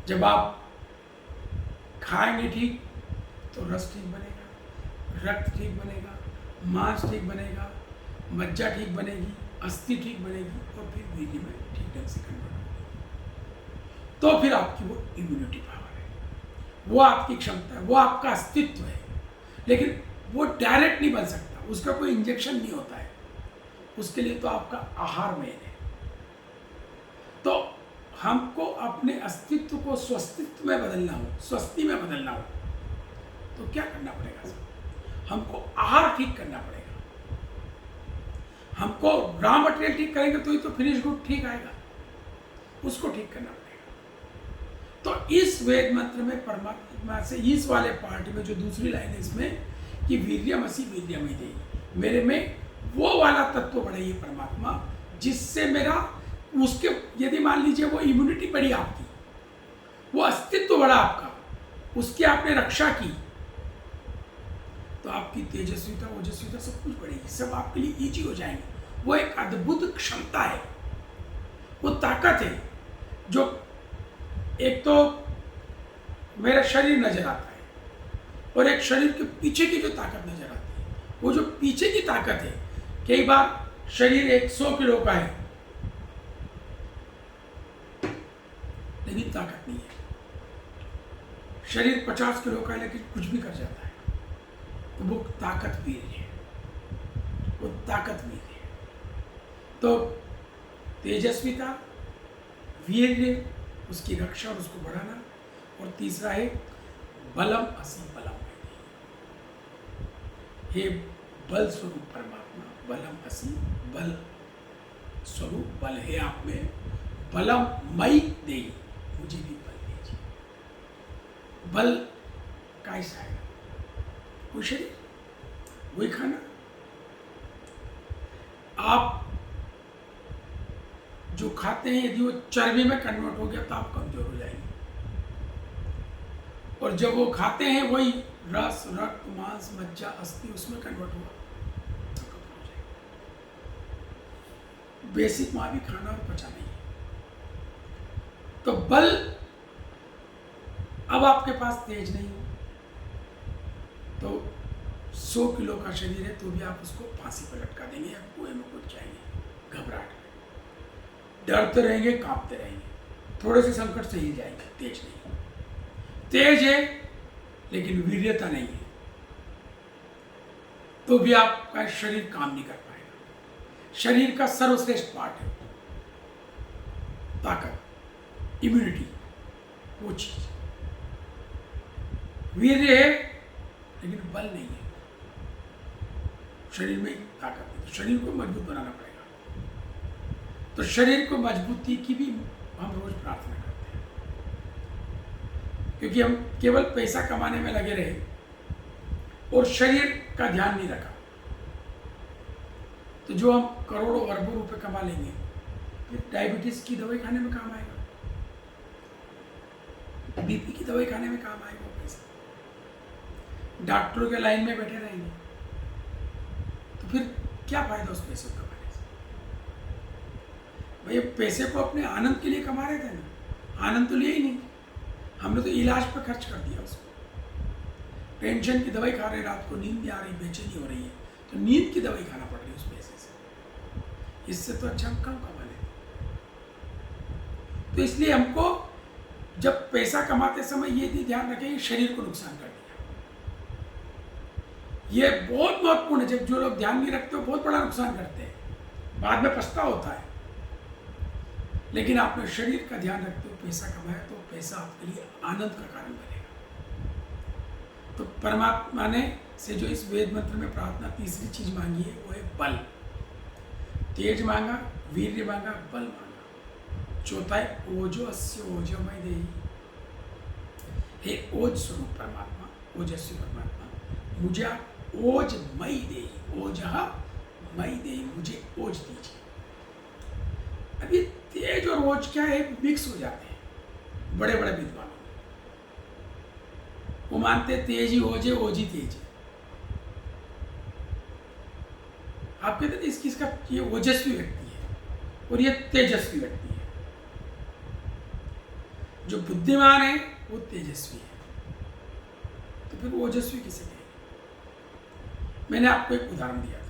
जब आप खाएंगे ठीक तो रस ठीक बनेगा, रक्त ठीक बनेगा, मांस ठीक बनेगा, मज्जा ठीक बनेगी, अस्थि ठीक बनेगी, और फिर वीर्य में ठीक ढंग से कन्वर्ट होगी। तो फिर आपकी वो इम्यूनिटी पावर है, वो आपकी क्षमता है, वो आपका अस्तित्व है। लेकिन वो डायरेक्ट नहीं बन सकता, उसका कोई इंजेक्शन नहीं होता है। उसके लिए तो आपका आहार मेन है। तो हमको अपने अस्तित्व को स्वस्तित्व में बदलना हो, स्वस्ति में बदलना हो, तो क्या करना पड़ेगा सर? हमको आहार ठीक करना पड़ेगा। हमको रॉ मटेरियल ठीक करेंगे तो ही तो फिनिश गुड ठीक आएगा, उसको ठीक करना पड़ेगा। तो इस वेद मंत्र में परमात्मा से इस वाले पार्ट में जो दूसरी लाइन है इसमें, कि वीर्यमसि वीर्यम वै देहि, मेरे में वो वाला तत्व बढ़ाइए परमात्मा, जिससे मेरा, उसके, यदि मान लीजिए वो इम्यूनिटी बढ़ी आपकी, वो अस्तित्व बढ़ा आपका, उसकी आपने रक्षा की, तो आपकी तेजस्विता, ओजस्विता सब कुछ बढ़ेगी, सब आपके लिए ईजी हो जाएंगे। वो एक अद्भुत क्षमता है, वो ताकत है, जो एक तो मेरा शरीर नजर आता है, और एक शरीर के पीछे की जो ताकत नजर आती है, वो जो पीछे की ताकत है, कई बार शरीर 100 किलो का है लेकिन ताकत नहीं है। शरीर 50 किलो का है लेकिन कुछ भी कर जाता है, तो वो ताकत वीर्य है। वो ताकत वीर्य है। तो तेजस्विता, वीर्य, उसकी रक्षा और उसको बढ़ाना। और तीसरा है बलम असि बलम है। हे बल स्वरूप परमात्मा, बलम असि, बल स्वरूप बल है आप में, बलम मई दे, मुझे भी बल दीजिए। बल कैसा है? वो शरीर, वही खाना। आप जो खाते हैं यदि वो चर्बी में कन्वर्ट हो गया तो आप कमजोर हो जाएंगे, और जब वो खाते हैं वही रस, रक्त, मांस, मज्जा, अस्थि उसमें कन्वर्ट हुआ तो कमजोर हो जाएंगे। बेसिक वहां भी खाना और पचा नहीं है। तो बल, अब आपके पास तेज नहीं हो तो 100 किलो का शरीर है तो भी आप उसको फांसी पर लटका देंगे या कुएं में कूद जाएंगे घबराहट में, डरते रहेंगे, कांपते रहेंगे, थोड़े से संकट से हिल जाएंगे। तेज नहीं, तेज है लेकिन वीर्यता नहीं है तो भी आपका शरीर काम नहीं कर पाएगा। शरीर का सर्वश्रेष्ठ पार्ट है ताकत, इम्यूनिटी, वो चीज। वीर्य है लेकिन बल नहीं है, शरीर में ताकत नहीं, तो शरीर को मजबूत बनाना पड़ेगा। तो शरीर को मजबूती की भी हम रोज प्रार्थना करते हैं, क्योंकि हम केवल पैसा कमाने में लगे रहे और शरीर का ध्यान नहीं रखा तो जो हम करोड़ों अरबों रुपए कमा लेंगे फिर डायबिटीज की दवाई खाने में काम आएगा, बीपी की दवाई खाने में काम आएगा वो पैसा, डॉक्टरों के लाइन में बैठे रहेंगे तो फिर क्या फायदा उस पैसे को कमाने से? भैया पैसे को अपने आनंद के लिए कमा रहे थे ना, आनंद तो लिए ही नहीं, हमने तो इलाज पर खर्च कर दिया उसको। टेंशन की दवाई खा रहे, रात को नींद नहीं आ रही, बेचैनी हो रही है तो नींद की दवाई खाना पड़ रही है उस पैसे से। इससे तो अच्छा हम कम कमा लेते। तो इसलिए हमको जब पैसा कमाते समय ये भी ध्यान रखें शरीर को नुकसान कर दिया, ये बहुत महत्वपूर्ण है। जब जो लोग ध्यान नहीं रखते वो बहुत बड़ा नुकसान करते हैं, बाद में पछतावा होता है। लेकिन आपने शरीर का ध्यान रखते हो, पैसा कमाया तो पैसा आपके लिए आनंद का कारण बनेगा। तो परमात्मा ने से जो इस वेद मंत्र में प्रार्थना तीसरी चीज मांगी है वो है बल। तेज मांगा, वीर्य मांगा, बल मांगा। चौथा है ओजो अस्य ओजमय देहि। हे ओज स्वरूप परमात्मा, ओजस्वी परमात्मा, मुझे आप ओजमय देहि, ओजः मय देहि, मुझे ओज दीजिए। अभी तेज और ओज क्या है, मिक्स हो जाते हैं बड़े बड़े विद्वानों में। वो मानते तेज ही ओज है, ओज ही तेज है। आप कहते थे इसका ये ओजस्वी व्यक्ति है और ये तेजस्वी व्यक्ति है। जो बुद्धिमान है वो तेजस्वी है, तो फिर ओजस्वी किसे कहेंगे? मैंने आपको एक उदाहरण दिया था,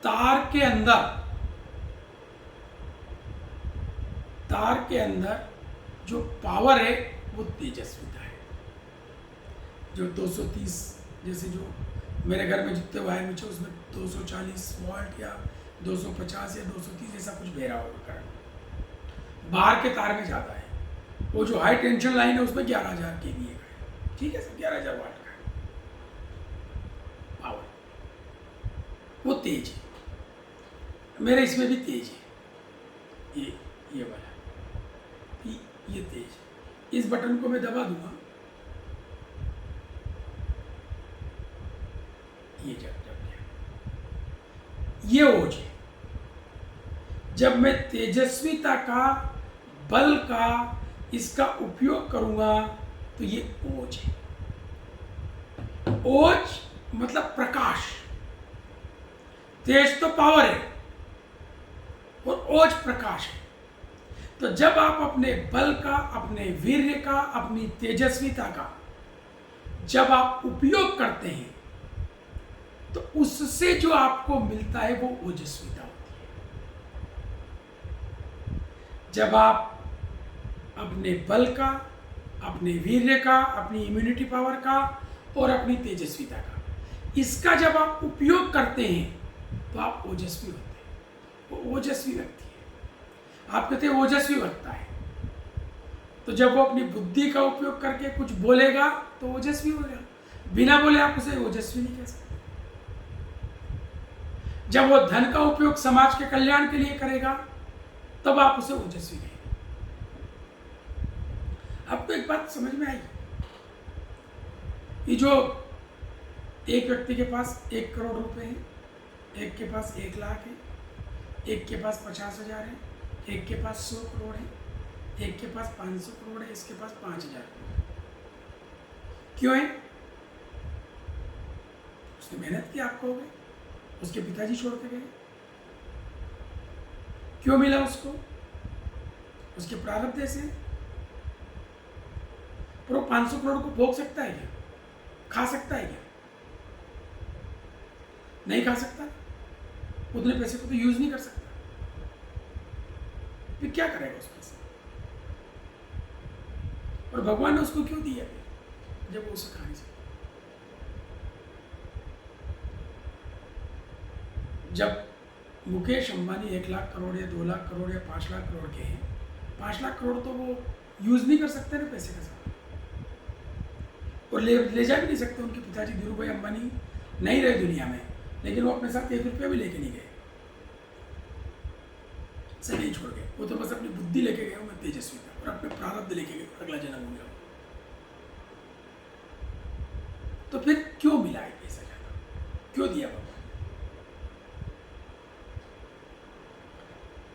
तार के अंदर जो पावर है वो तेजस्विता है। जो 230, जैसे जो मेरे घर में जितने वायर नीचे उसमें 240 वोल्ट या 250 या 230 ऐसा कुछ बह रहा होगा करंट, बाहर के तार में ज़्यादा है। वो जो हाई टेंशन लाइन है उसमें 11,000 kVA का है, ठीक है सर, 11,000 वाट का है पावर, वो तेज है। मेरे इसमें भी तेज है, ये वाला ये तेज है। इस बटन को मैं दबा दूंगा, ये जब गया, ये ओज है। जब मैं तेजस्विता का, बल का, इसका उपयोग करूंगा तो ये ओज है। ओज मतलब प्रकाश, तेज तो पावर है और ओज प्रकाश है। तो जब आप अपने बल का, अपने वीर्य का, अपनी तेजस्विता का जब आप उपयोग करते हैं तो उससे जो आपको मिलता है वो ओजस्विता होती है। जब आप अपने बल का, अपने वीर्य का, अपनी इम्यूनिटी पावर का और अपनी तेजस्विता का इसका जब आप उपयोग करते हैं तो आप ओजस्वी होते हैं। वो ओजस्वी व्यक्ति है। आप कहते हैं ओजस्वी बनता है, तो जब वो अपनी बुद्धि का उपयोग करके कुछ बोलेगा तो ओजस्वी होगा। बिना बोले आप उसे ओजस्वी नहीं कह सकते। जब वो धन का उपयोग समाज के कल्याण के लिए करेगा तब आप उसे ओजस्वी कहेंगे। आपको एक बात समझ में आई कि जो एक व्यक्ति के पास 1 करोड़ रुपए है, एक के पास 1 लाख है, एक के पास 50,000 है, एक के पास 100 करोड़ है, एक के पास 500 करोड़ है, इसके पास 5,000 करोड़ है। क्यों है? उसने मेहनत की, आपको हो गए, उसके पिताजी छोड़ के गए। क्यों मिला उसको? उसके प्रारब्ध से। पर वो 500 करोड़ को भोग सकता है क्या? खा सकता है क्या? नहीं खा सकता। उतने पैसे को तो यूज नहीं कर सकता। फिर क्या करेगा उस पैसे? और भगवान ने उसको क्यों दिया जब वो उसे खा नहीं सकता? जब मुकेश अंबानी 1 लाख करोड़ या 2 लाख करोड़ या 5 लाख करोड़ के हैं, 5 लाख करोड़ तो वो यूज नहीं कर सकते ना पैसे का साथ, और ले जा भी नहीं सकते। उनके पिताजी धीरू भाई अंबानी नहीं रहे दुनिया में, लेकिन वो अपने साथ 1 रुपया भी लेके नहीं गए, से नहीं छोड़ गए। वो तो बस अपनी बुद्धि लेके गए, मैं तेजस्वी था, और अपने प्रारब्ध लेके गए, अगला जन्म हो गया। तो फिर क्यों मिला है पैसा ज्यादा? क्यों दिया भगवान?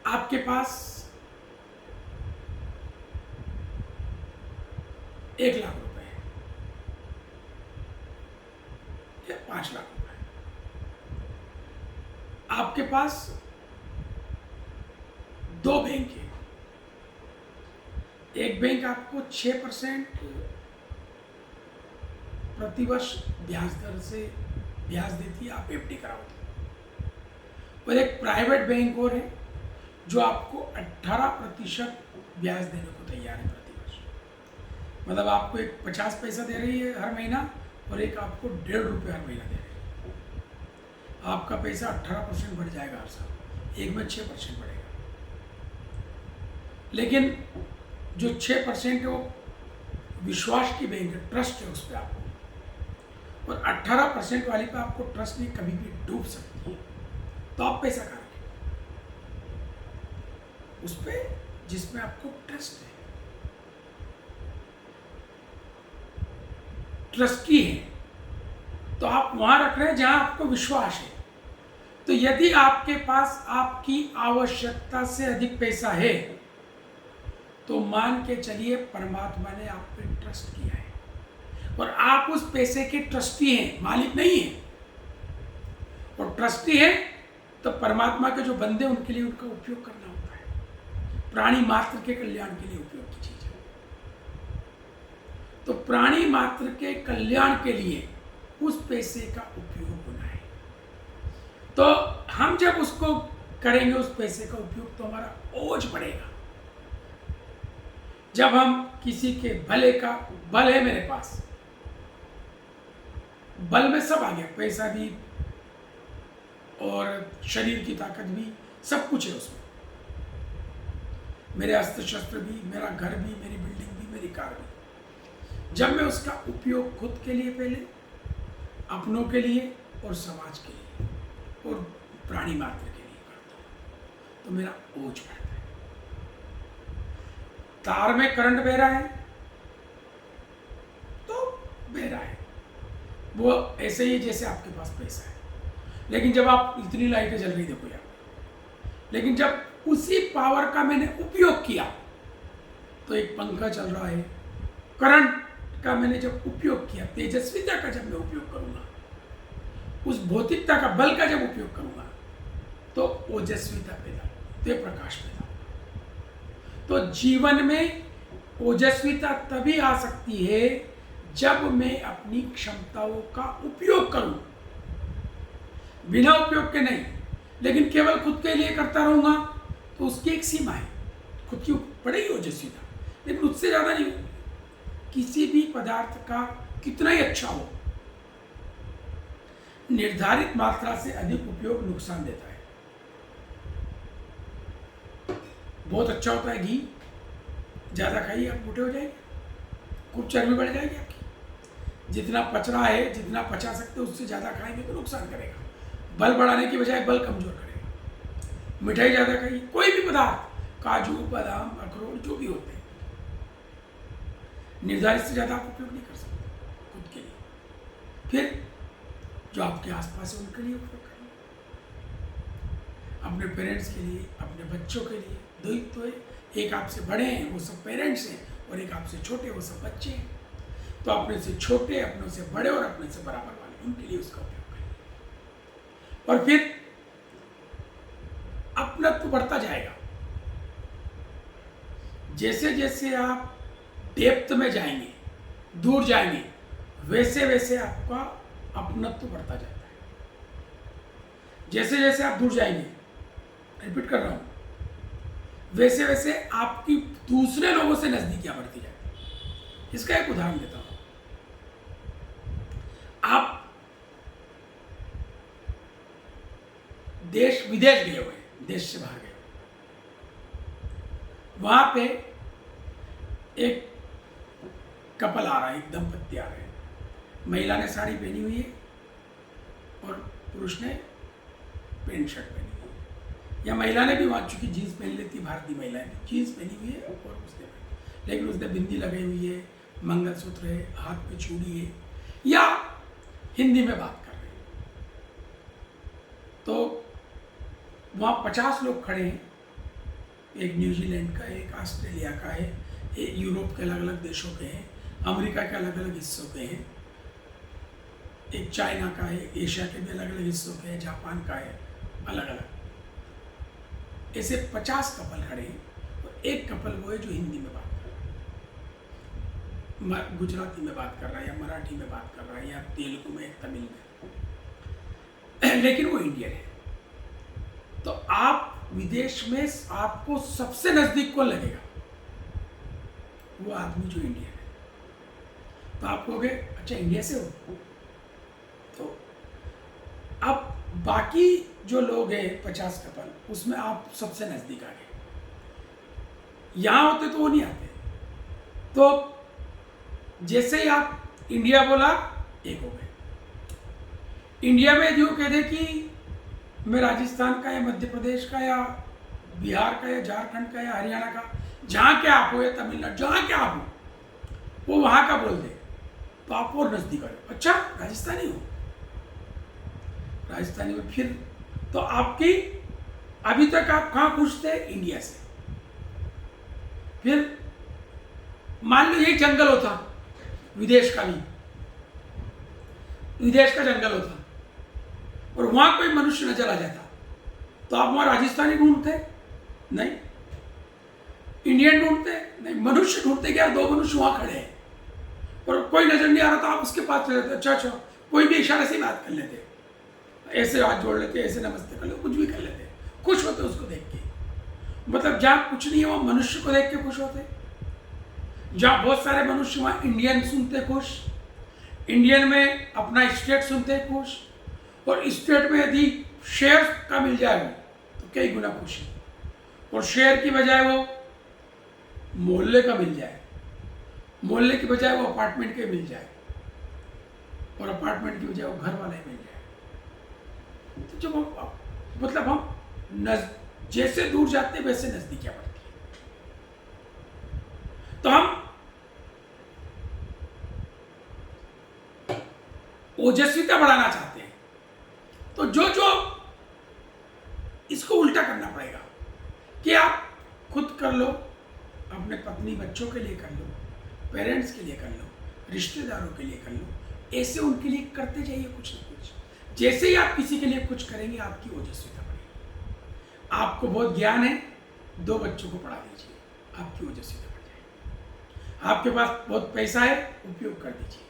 आपके पास 1 लाख रुपए है या 5 लाख रुपए है, आपके पास 2 बैंक है। एक बैंक आपको 6% प्रतिवर्ष ब्याज दर से ब्याज देती है, आप एफडी कराओगे, और एक प्राइवेट बैंक और है जो आपको 18% ब्याज देने को तैयार है प्रतिवर्ष। मतलब आपको एक 50 पैसा दे रही है हर महीना, और एक आपको 1.5 रुपये हर महीना दे रही है। आपका पैसा 18% बढ़ जाएगा हर साल, एक में 6% बढ़ेगा। लेकिन जो 6% है वो विश्वास की बैंक है, ट्रस्ट है उस पर आपको, और 18% वाली पे आपको ट्रस्ट नहीं, कभी भी डूब सकती है। तो आप पैसा कहाँ रखें? उस पे जिसमें आपको ट्रस्ट है, ट्रस्टी है, तो आप वहां रख रहे हैं जहां आपको विश्वास है। तो यदि आपके पास आपकी आवश्यकता से अधिक पैसा है तो मान के चलिए परमात्मा ने आप पे ट्रस्ट किया है, और आप उस पैसे के ट्रस्टी हैं, मालिक नहीं है। और ट्रस्टी है तो परमात्मा के जो बंदे उनके लिए उनका उपयोग करना होता है। प्राणी मात्र के कल्याण के लिए उपयोग की चीज है। तो प्राणी मात्र के कल्याण के लिए उस पैसे का उपयोग होना है। तो हम जब उसको करेंगे उस पैसे का उपयोग, तो हमारा ओज बढ़ेगा। जब हम किसी के भले का, बल है मेरे पास, बल में सब आ गया, पैसा भी और शरीर की ताकत भी, सब कुछ है उसमें, मेरे अस्त्र शस्त्र भी, मेरा घर भी, मेरी बिल्डिंग भी, मेरी कार भी। जब मैं उसका उपयोग खुद के लिए पहले, अपनों के लिए और समाज के लिए और प्राणी मात्र के लिए करता हूं, तो मेरा ओज बढ़ता है। तार में करंट बह रहा है तो बह रहा है, वो ऐसे ही जैसे आपके पास पैसा है। लेकिन जब आप, इतनी लाइटें जल रही देखो यार, लेकिन जब उसी पावर का मैंने उपयोग किया, तो एक पंखा चल रहा है, करंट का मैंने जब उपयोग किया, तेजस्विता का जब मैं उपयोग करूंगा, उस भौतिकता का बल का जब उपयोग करूंगा, तो ओजस्विता पैदा होगी, तो प्रकाश पैदा होगा। तो जीवन में ओजस्विता तभी आ सकती है जब मैं अपनी क्षमताओं का उपयोग करूं, बिना उपयोग के नहीं। लेकिन केवल खुद के लिए करता रहूंगा तो उसकी एक सीमा है, खुद की पड़ेगी ओजस्विता, लेकिन उससे ज्यादा नहीं। किसी भी पदार्थ का कितना ही अच्छा हो, निर्धारित मात्रा से अधिक उपयोग नुकसान देता है। बहुत अच्छा होता है घी, ज़्यादा खाइए आप मोटे हो जाएंगे, खूब चर्बी बढ़ जाएगी आपकी। जितना पच रहा है, जितना पचा सकते हो उससे ज़्यादा खाएंगे तो नुकसान करेगा, बल बढ़ाने की बजाय बल कमजोर करेगा। मिठाई ज़्यादा खाइए, कोई भी पदार्थ, काजू बादाम अखरोट जो भी होते हैं, निर्धारित से ज़्यादा आप उपयोग नहीं कर सकते खुद के लिए। फिर जो आपके आसपास है उनके लिए उपयोग करिए, अपने पेरेंट्स के लिए, अपने बच्चों के लिए। दो ही तो है, एक आपसे बड़े हैं वो सब पेरेंट्स हैं, और एक आपसे छोटे वो सब बच्चे हैं। तो अपने से छोटे, अपने से बड़े और अपने से बराबर वाले, उनके लिए उसका उपयोग करिए। और फिर अपनत्व बढ़ता जाएगा। जैसे जैसे आप डेप्थ में जाएंगे, दूर जाएंगे, वैसे वैसे आपका अपनत्व बढ़ता जाता है। जैसे जैसे आप दूर जाएंगे, रिपीट कर रहा हूं, वैसे वैसे आपकी दूसरे लोगों से नजदीकियां बढ़ती जाती है। इसका एक उदाहरण देता हूं। आप देश विदेश गए हुए, देश से बाहर गए, वहां पे एक कपल आ रहा है, एक दंपत्ति आ रहे हैं। महिला ने साड़ी पहनी हुई है और पुरुष ने पैंट शर्ट पहनी हुई है। या महिला ने भी वहाँ चूंकि जीन्स पहन लेती, भारतीय महिलाएं भी जीन्स पहनी हुई है और उसने, लेकिन उसने बिंदी लगाई हुई है, मंगलसूत्र है, हाथ पे चूड़ी है, या हिंदी में बात कर रहे हैं। तो वहाँ 50 लोग खड़े हैं, एक न्यूजीलैंड का है, एक ऑस्ट्रेलिया का है, एक यूरोप के अलग अलग देशों के हैं, अमेरिका के अलग अलग हिस्सों के हैं, एक चाइना का है, एशिया के भी अलग अलग हिस्सों के हैं, जापान का है, अलग अलग। ऐसे 50 कपल खड़े हैं, और एक कपल वो है जो हिंदी में बात कर रहा है, गुजराती में बात कर रहा है, या मराठी में बात कर रहा है, या तेलुगु में, तमिल में, लेकिन वो इंडियन है। तो आप विदेश में आपको सबसे नजदीक कौन लगेगा? वो आदमी जो इंडियन है। तो आप कहोगे अच्छा इंडिया से हो, तो अब बाकी जो लोग हैं 50 कपल, उसमें आप सबसे नजदीक आ गए। यहां होते तो वो नहीं आते। तो जैसे ही आप इंडिया बोला, एक हो गए। इंडिया में जो कह दे कि मैं राजस्थान का या मध्य प्रदेश का या बिहार का या झारखंड का या हरियाणा का, जहाँ के आप हो, या तमिलनाडु, जहाँ के आप हो, वो वहाँ का बोल दे, तो आप और नजदीक आ जाओ। अच्छा राजस्थानी हो, राजस्थानी में फिर तो आपकी, अभी तक आप कहाँ खुश थे? इंडिया से। फिर मान लो यही जंगल होता, विदेश का भी, विदेश का जंगल होता, और वहां कोई मनुष्य नजर आ जाता, तो आप वहां राजस्थानी ढूंढते? नहीं। इंडियन ढूंढते? नहीं। मनुष्य ढूंढते कि यार दो मनुष्य वहां खड़े हैं और कोई नजर नहीं आ रहा, तो आप उसके पास चले जाते। अच्छा, कोई भी इशारे से बात कर लेते, ऐसे हाथ जोड़ लेते, ऐसे नमस्ते कर लेते, कुछ भी कर लेते, खुश होते उसको देख के। मतलब जहां कुछ नहीं है वहां मनुष्य को देख के खुश होते। जहां बहुत सारे मनुष्य, वहां इंडियन सुनते खुश, इंडियन में अपना स्टेट सुनते खुश, और स्टेट में यदि शेयर का मिल जाए वो, तो कई गुना खुशी, और शेयर की बजाय वो मोहल्ले का मिल जाए, मोहल्ले की बजाय वो अपार्टमेंट के मिल जाए, और अपार्टमेंट की बजाय वो घर वाले मिल जाए। तो जब हम, मतलब हम जैसे दूर जाते हैं वैसे नजदीकियां बढ़ती है। तो हम ओजस्विता बढ़ाना चाहते हैं, तो जो जो इसको उल्टा करना पड़ेगा कि आप खुद कर लो, अपने पत्नी बच्चों के लिए कर लो, पेरेंट्स के लिए कर लो, रिश्तेदारों के लिए कर लो, ऐसे उनके लिए करते जाइए कुछ ना कुछ। जैसे ही आप किसी के लिए कुछ करेंगे, आपकी ओजस्विता बढ़ेगी। आपको बहुत ज्ञान है, 2 बच्चों को पढ़ा दीजिए, आपकी ओजस्विता बढ़ जाएगी। आपके पास बहुत पैसा है, उपयोग कर दीजिए,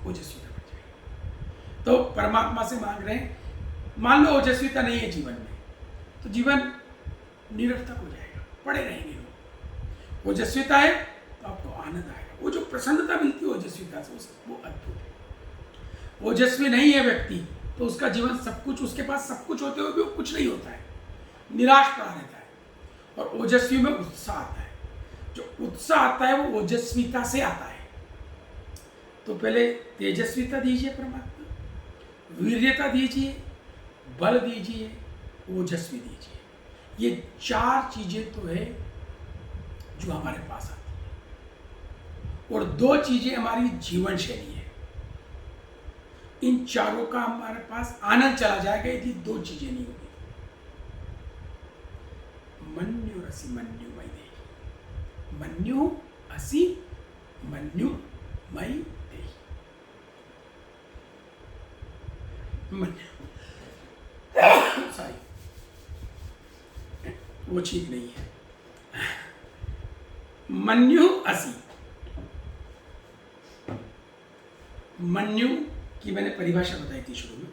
ओजस्विता बढ़ जाएगी। तो परमात्मा से मांग रहे हैं, मान लो ओजस्विता नहीं है जीवन में, तो जीवन निरर्थक हो जाएगा, पड़े रहेंगे लोग। ओजस्विता है तो आपको आनंद आएगा, वो जो प्रसन्नता मिलती है ओजस्विता से, वो अद्भुत है। ओजस्वी नहीं है व्यक्ति, तो उसका जीवन सब कुछ, उसके पास सब कुछ होते हुए भी वो कुछ नहीं होता है, निराश पड़ा रहता है। और ओजस्वी में उत्साह आता है। जो उत्साह आता है वो ओजस्विता से आता है। तो पहले तेजस्विता दीजिए परमात्मा, वीर्यता दीजिए, बल दीजिए, ओजस्वी दीजिए। ये 4 चीजें तो है जो हमारे पास आती है, और 2 चीजें हमारी जीवन शैली है। इन चारों का हमारे पास आनंद चला जाएगा यदि 2 चीजें नहीं होगी। मन्यु रसी मन्यु मई देहि, मन्यु असी मन्यु मई देहि। मन्यु सॉरी, वो ठीक नहीं है। मन्यु असी, मन्यु की मैंने परिभाषा बताई थी शुरू में।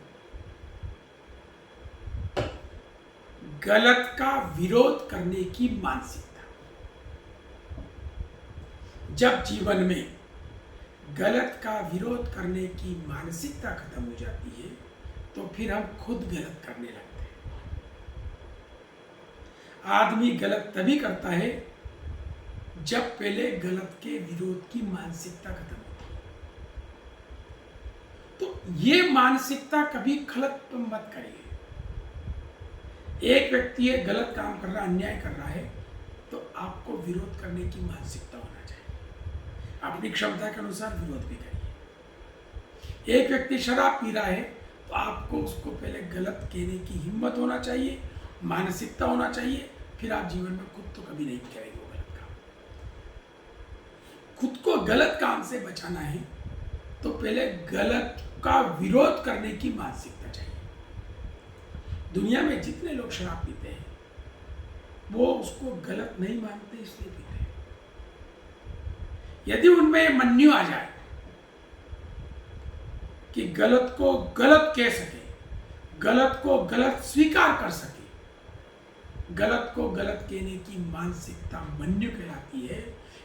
गलत का विरोध करने की मानसिकता। जब जीवन में गलत का विरोध करने की मानसिकता खत्म हो जाती है तो फिर हम खुद गलत करने लगते हैं। आदमी गलत तभी करता है जब पहले गलत के विरोध की मानसिकता खत्म होती है। तो ये मानसिकता कभी गलत मत करिए। एक व्यक्ति एक गलत काम कर रहा है, अन्याय कर रहा है, तो आपको विरोध करने की मानसिकता होना चाहिए। अपनी क्षमता के अनुसार विरोध भी करिए। एक व्यक्ति शराब पी रहा है तो आपको उसको पहले गलत कहने की हिम्मत होना चाहिए, मानसिकता होना चाहिए, फिर आप जीवन में खुद तो कभी नहीं करेंगे वो गलत काम। खुद को गलत काम से बचाना है तो पहले गलत का विरोध करने की मानसिकता चाहिए। दुनिया में जितने लोग शराब पीते हैं वो उसको गलत नहीं मानते, इसलिए पीते हैं। यदि उनमें मन्यु आ जाए कि गलत को गलत कह सके, गलत को गलत स्वीकार कर सके, गलत को गलत कहने की मानसिकता मन्यु कहलाती है।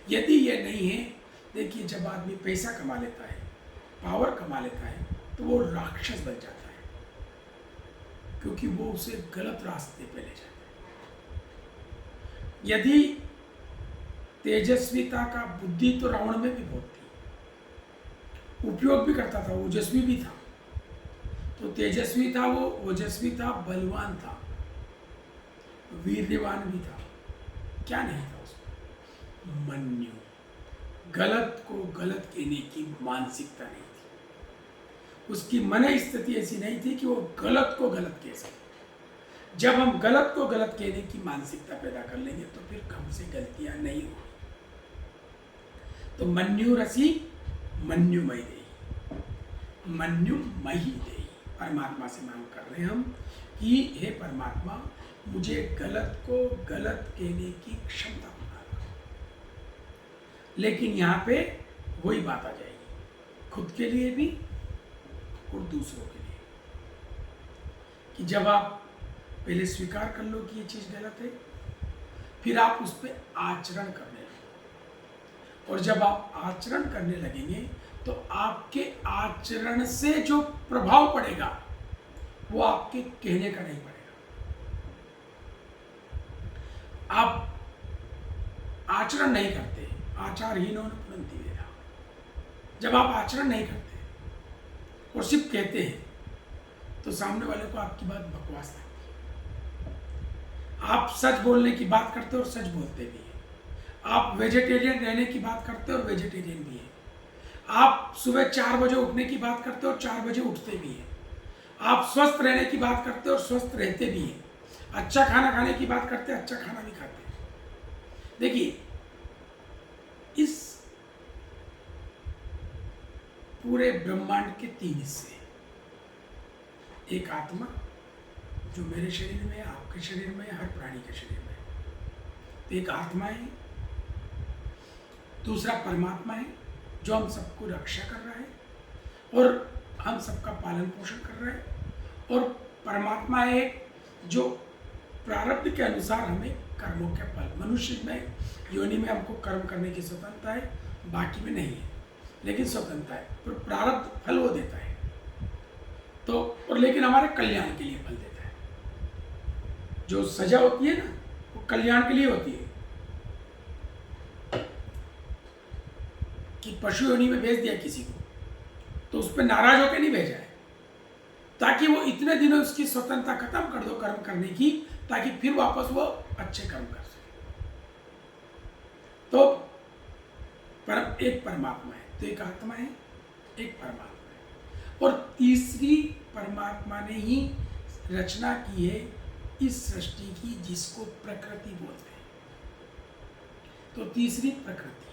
यदि ये नहीं है, देखिए जब आदमी पैसा कमा लेता है, पावर कमा लेता है, तो वो राक्षस बन जाता है, क्योंकि वो उसे गलत रास्ते पे ले जाता है। यदि तेजस्विता का बुद्धि तो रावण में भी बहुत थी, उपयोग भी करता था, ओजस्वी भी था। तो तेजस्वी था वो, ओजस्वी था, बलवान था, वीर्यवान भी था। क्या नहीं था उसमें? मन्यु, गलत को गलत कहने की मानसिकता नहीं थी। उसकी मन स्थिति ऐसी नहीं थी कि वो गलत को गलत कह सके। जब हम गलत को गलत कहने की मानसिकता पैदा कर लेंगे तो फिर हमसे गलतियां नहीं होंगी। तो मन्यु रसी मन्यु मई देहि, मन्यु मही देहि। परमात्मा से मांग कर रहे हैं हम कि हे परमात्मा, मुझे गलत को गलत कहने की क्षमता बना दो। लेकिन यहाँ पे वही बात आ जाएगी, खुद के लिए भी और दूसरों के लिए, कि जब आप पहले स्वीकार कर लो कि ये चीज़ गलत है, फिर आप उस पर आचरण करने लगो। और जब आप आचरण करने लगेंगे तो आपके आचरण से जो प्रभाव पड़ेगा वो आपके कहने का नहीं पड़ेगा। आप आचरण नहीं करते, आचारहीनों न पुनन्ति वेदा। जब आप आचरण नहीं करते और सिर्फ कहते हैं तो सामने वाले को आपकी बात बकवास लगती है। आप सच बोलने की बात करते हो और सच बोलते भी हैं। आप वेजिटेरियन रहने की बात करते हो और वेजिटेरियन भी हैं। आप सुबह 4 बजे उठने की बात करते हो और 4 बजे उठते भी हैं। आप स्वस्थ रहने की बात करते हो और स्वस्थ रहते भी हैं। अच्छा खाना खाने की बात करते हैं, अच्छा खाना भी खाते हैं। देखिए, इस पूरे ब्रह्मांड के 3 हिस्से हैं। एक आत्मा जो मेरे शरीर में, आपके शरीर में, हर प्राणी के शरीर में। तो एक आत्मा है, दूसरा परमात्मा है जो हम सबको रक्षा कर रहा है और हम सबका पालन पोषण कर रहा है, और परमात्मा है जो प्रारब्ध के अनुसार हमें कर्मों के फल, मनुष्य में योनि में हमको कर्म करने की स्वतंत्रता है, बाकी में नहीं है, लेकिन स्वतंत्रता है, पर प्रारब्ध फल वो देता है। तो और लेकिन हमारे कल्याण के लिए फल देता है। जो सजा होती है ना, वो कल्याण के लिए होती है। कि पशु योनि में भेज दिया किसी को, तो उस पर नाराज होकर नहीं भेजा है, ताकि वो इतने दिनों उसकी स्वतंत्रता खत्म कर दो कर्म करने की, ताकि फिर वापस वो अच्छे कर्म कर सके। तो एक परमात्मा है, तो एक आत्मा है, एक परमात्मा है, और तीसरी परमात्मा ने ही रचना की है इस सृष्टि की, जिसको प्रकृति बोलते हैं। तो तीसरी प्रकृति,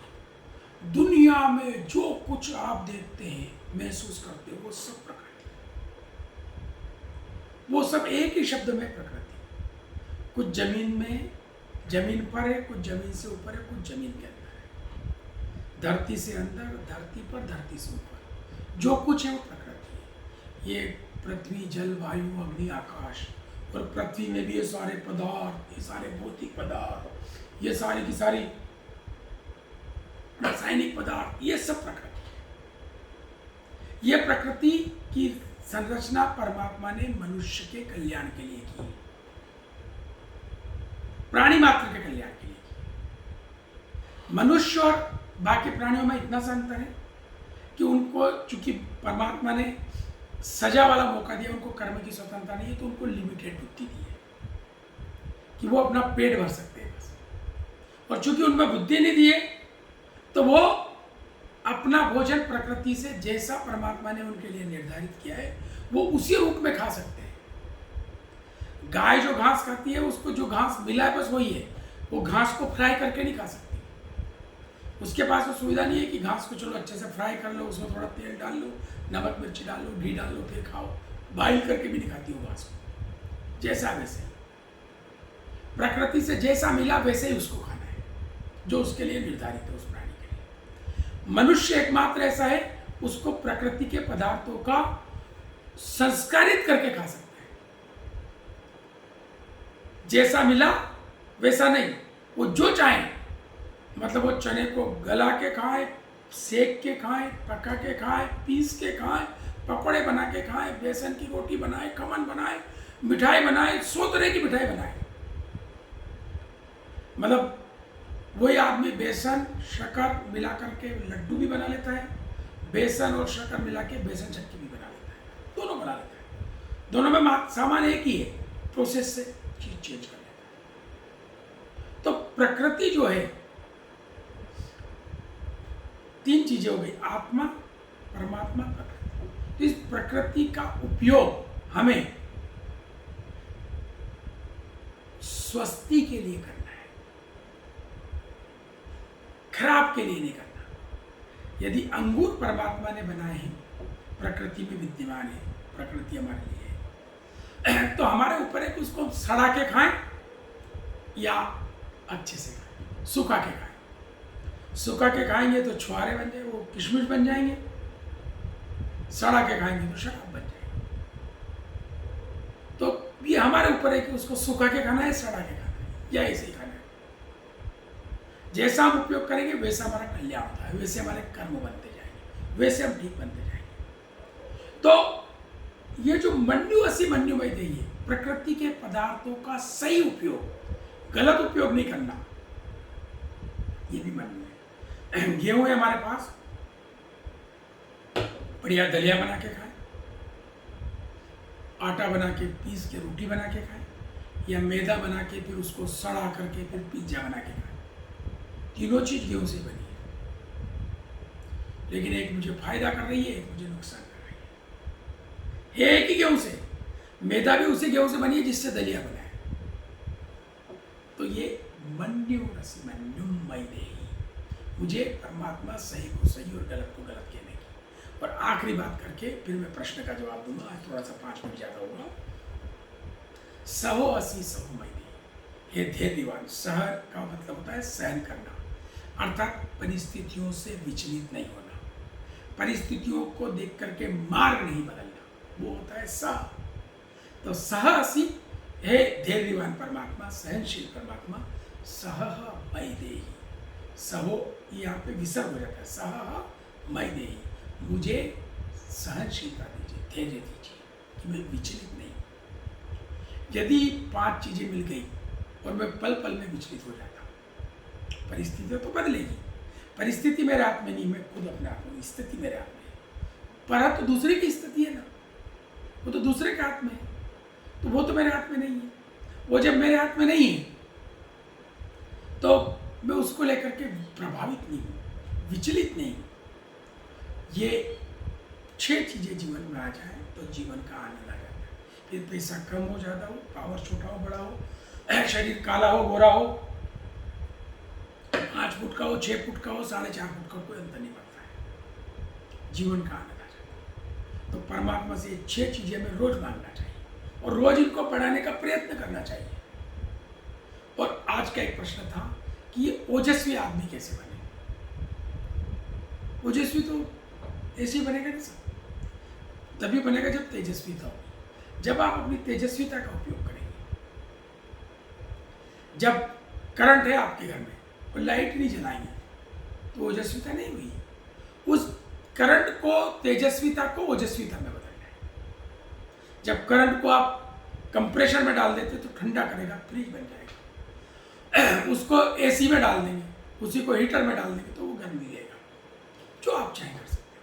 दुनिया में जो कुछ आप देखते हैं, महसूस करते हो, वो सब प्रकृति, वो सब एक ही शब्द में प्रकृति। कुछ जमीन में, जमीन पर है, कुछ जमीन से ऊपर है, कुछ जमीन के अंदर है, धरती से अंदर, धरती पर, धरती से ऊपर, जो कुछ है वो प्रकृति है। ये पृथ्वी, जल, वायु, अग्नि, आकाश, और पृथ्वी में भी ये सारे पदार्थ, ये सारे भौतिक पदार्थ, ये सारी की सारी रासायनिक पदार्थ, ये सब प्रकृति है। ये प्रकृति की संरचना परमात्मा ने मनुष्य के कल्याण के लिए की, प्राणी मात्र के कल्याण के लिए की। मनुष्य और बाकी प्राणियों में इतना सा अंतर है कि उनको, चूंकि परमात्मा ने सजा वाला मौका दिया, उनको कर्म की स्वतंत्रता नहीं है, तो उनको लिमिटेड बुद्धि दी है कि वो अपना पेट भर सकते हैं बस। और चूंकि उनमें बुद्धि नहीं दी है, तो वो अपना भोजन प्रकृति से जैसा परमात्मा ने उनके लिए निर्धारित किया है, वो उसी रूप में खा सकते हैं। गाय जो घास खाती है, उसको जो घास मिला है बस वही है, वो घास को फ्राई करके नहीं खा सकती। उसके पास वो सुविधा नहीं है कि घास को चलो अच्छे से फ्राई कर लो, उसमें थोड़ा तेल डाल लो, नमक मिर्ची डाल लो, घी डाल लो, फिर खाओ। बॉइल करके भी नहीं खाती वो घास को, जैसा वैसे। प्रकृति से जैसा मिला वैसे ही उसको खाना है, जो उसके लिए निर्धारित है, उस प्राणी के लिए। मनुष्य एकमात्र ऐसा है, उसको प्रकृति के पदार्थों का संस्कारित करके खा सकता है। जैसा मिला वैसा नहीं, वो जो चाहे, मतलब वो चने को गला के खाए, सेक के खाए, पका के खाए, पीस के खाए, पकौड़े बना के खाए, बेसन की रोटी बनाए, खमन बनाए, मिठाई बनाए, 100 तरह की मिठाई बनाए। मतलब वही आदमी बेसन शक्कर मिला करके लड्डू भी बना लेता है, बेसन और शक्कर मिला के बेसन चक्की भी बना लेता है, दोनों बना लेता है। दोनों में सामान एक ही है, प्रोसेस से चीज चेंज कर लेता है। तो प्रकृति जो है, 3 चीजें हो गई, आत्मा, परमात्मा, प्रकृति। इस प्रकृति का उपयोग हमें स्वस्ति के लिए करना है, खराब के लिए नहीं करना। यदि अंगूर परमात्मा ने बनाए हैं, प्रकृति में विद्यमान है, प्रकृति हमारे लिए है, तो हमारे ऊपर है कि उसको सड़ा के खाएं या अच्छे से खाएं, सूखा के खाएं। सूखा के खाएंगे तो छुआरे बन जाएंगे, वो किशमिश बन जाएंगे, सड़ा के खाएंगे तो शराब बन जाएंगे। तो ये हमारे ऊपर है कि उसको सूखा के खाना है, सड़ा के खाना है, या ऐसे ही खाना है। जैसा हम उपयोग करेंगे वैसा हमारा कल्याण होता है, वैसे हमारे कर्म बनते जाएंगे, वैसे हम ठीक बनते जाएंगे। तो ये जो मन्युअसी मन्युमय देही है, प्रकृति के पदार्थों का सही उपयोग, गलत उपयोग नहीं करना, ये भी मन्यु है। गेहूं है हमारे पास, बढ़िया दलिया बना के खाएं, आटा बना के पीस के रोटी बना के खाएं, या मैदा बना के फिर उसको सड़ा करके फिर पिज्जा बना के खाएं। तीनों चीज गेहूं से बनी है, लेकिन एक मुझे फायदा कर रही है, एक मुझे नुकसान कर रही है। एक ही गेहूं से, मैदा भी उसी गेहूं से बनी है जिससे दलिया बना है। तो ये मन्युरसी मन्युमय देही, मुझे परमात्मा सही को सही और गलत को गलत कहने की। और आखिरी बात करके फिर मैं प्रश्न का जवाब दूंगा, आज थोड़ा सा 5 मिनट ज्यादा होगा। सहो असी सहो मई देही, ये धैर्यवान। सह का मतलब होता है सहन करना, अर्थात परिस्थितियों से विचलित नहीं होना, परिस्थितियों को देख करके मार्ग नहीं बदलना, वो होता है सह। तो सह असी है धैर्यवान परमात्मा, सहनशील परमात्मा। सह मई देही, सहो यहाँ पे विसर्ग हो जाता है, सह मई देही, मुझे सहनशीलता दीजिए, धैर्य दीजिए। कि मैं विचलित नहीं हूँ। यदि 5 चीज़ें मिल गई और मैं पल पल में विचलित हो जाता हूँ, परिस्थितियाँ तो बदलेगी, परिस्थिति मेरे हाथ में नहीं, मैं खुद अपने आप में, स्थिति मेरे हाथ में है। पर तो दूसरे की स्थिति है ना, वो तो दूसरे के हाथ में है, तो वो तो मेरे हाथ में नहीं है। वो जब मेरे हाथ में नहीं है तो मैं उसको लेकर के प्रभावित नहीं हूँ, विचलित नहीं हूँ। ये 6 चीज़ें जीवन में आ जाए तो जीवन का आनंद आ जाता है। फिर पैसा कम हो, ज़्यादा हो, पावर छोटा हो, बड़ा हो, शरीर काला हो, गोरा हो, 5 फुट का हो, 6 फुट का हो, 4.5 फुट का हो, कोई अंतर नहीं पड़ता है, जीवन का आनंद आ जाता है। तो परमात्मा से ये 6 चीज़ें हमें रोज मांगना चाहिए और रोज इनको बढ़ाने का प्रयत्न करना चाहिए। और आज का एक प्रश्न था कि ये ओजस्वी आदमी कैसे बने। ओजस्वी तो ऐसे ही बनेगा ना सर, तभी बनेगा जब तेजस्विता होगी, जब आप अपनी तेजस्विता का उपयोग करेंगे। जब करंट है आपके घर में और लाइट नहीं जलाएंगे तो ओजस्विता नहीं हुई। उस करंट को, तेजस्विता को ओजस्विता में बदलना है। जब करंट को आप कंप्रेसर में डाल देते तो ठंडा करेगा, फ्रिज बन जाएगा। उसको एसी में डाल देंगे, उसी को हीटर में डाल देंगे तो वो गर्मी देगा। जो आप चाहे कर सकते हो।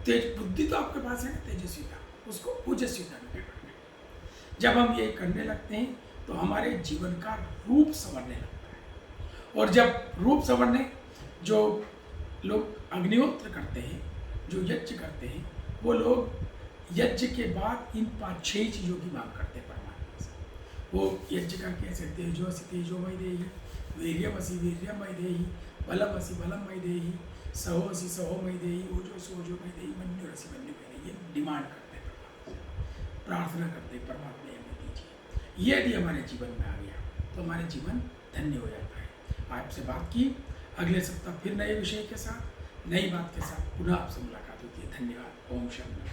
तेज बुद्धि तो आपके पास है ना, तेजस्विता, उसको ओजस्विता में करना है। जब हम ये करने लगते हैं तो हमारे जीवन का रूप संवरने लगता है। और जब रूप संवरने, जो लोग अग्निहोत्र करते हैं, जो यज्ञ करते हैं, वो लोग यज्ञ के बाद इन 5-6 चीज़ों की मांग करते हैं परमात्मा से। वो यज्ञ करके ऐसे तेजोसी तेजोमय देहि, वीर्यमसि वीर्यमय देहि, बलमसि बलमय देहि, सहोसी सहोमय देहि, ओजोसी ओजोमय देहि, मन्युरसि मन्युमय देहि। ये डिमांड करते हैं परमात्मा से, प्रार्थना करते हैं परमात्मा हमें दीजिए। यदि हमारे जीवन में आ गया तो हमारे जीवन धन्य हो जाता है। आपसे बात की, अगले सप्ताह फिर नए विषय के साथ, नई बात के साथ पुनः आपसे मुलाकात होती है। धन्यवाद। ओम शांति।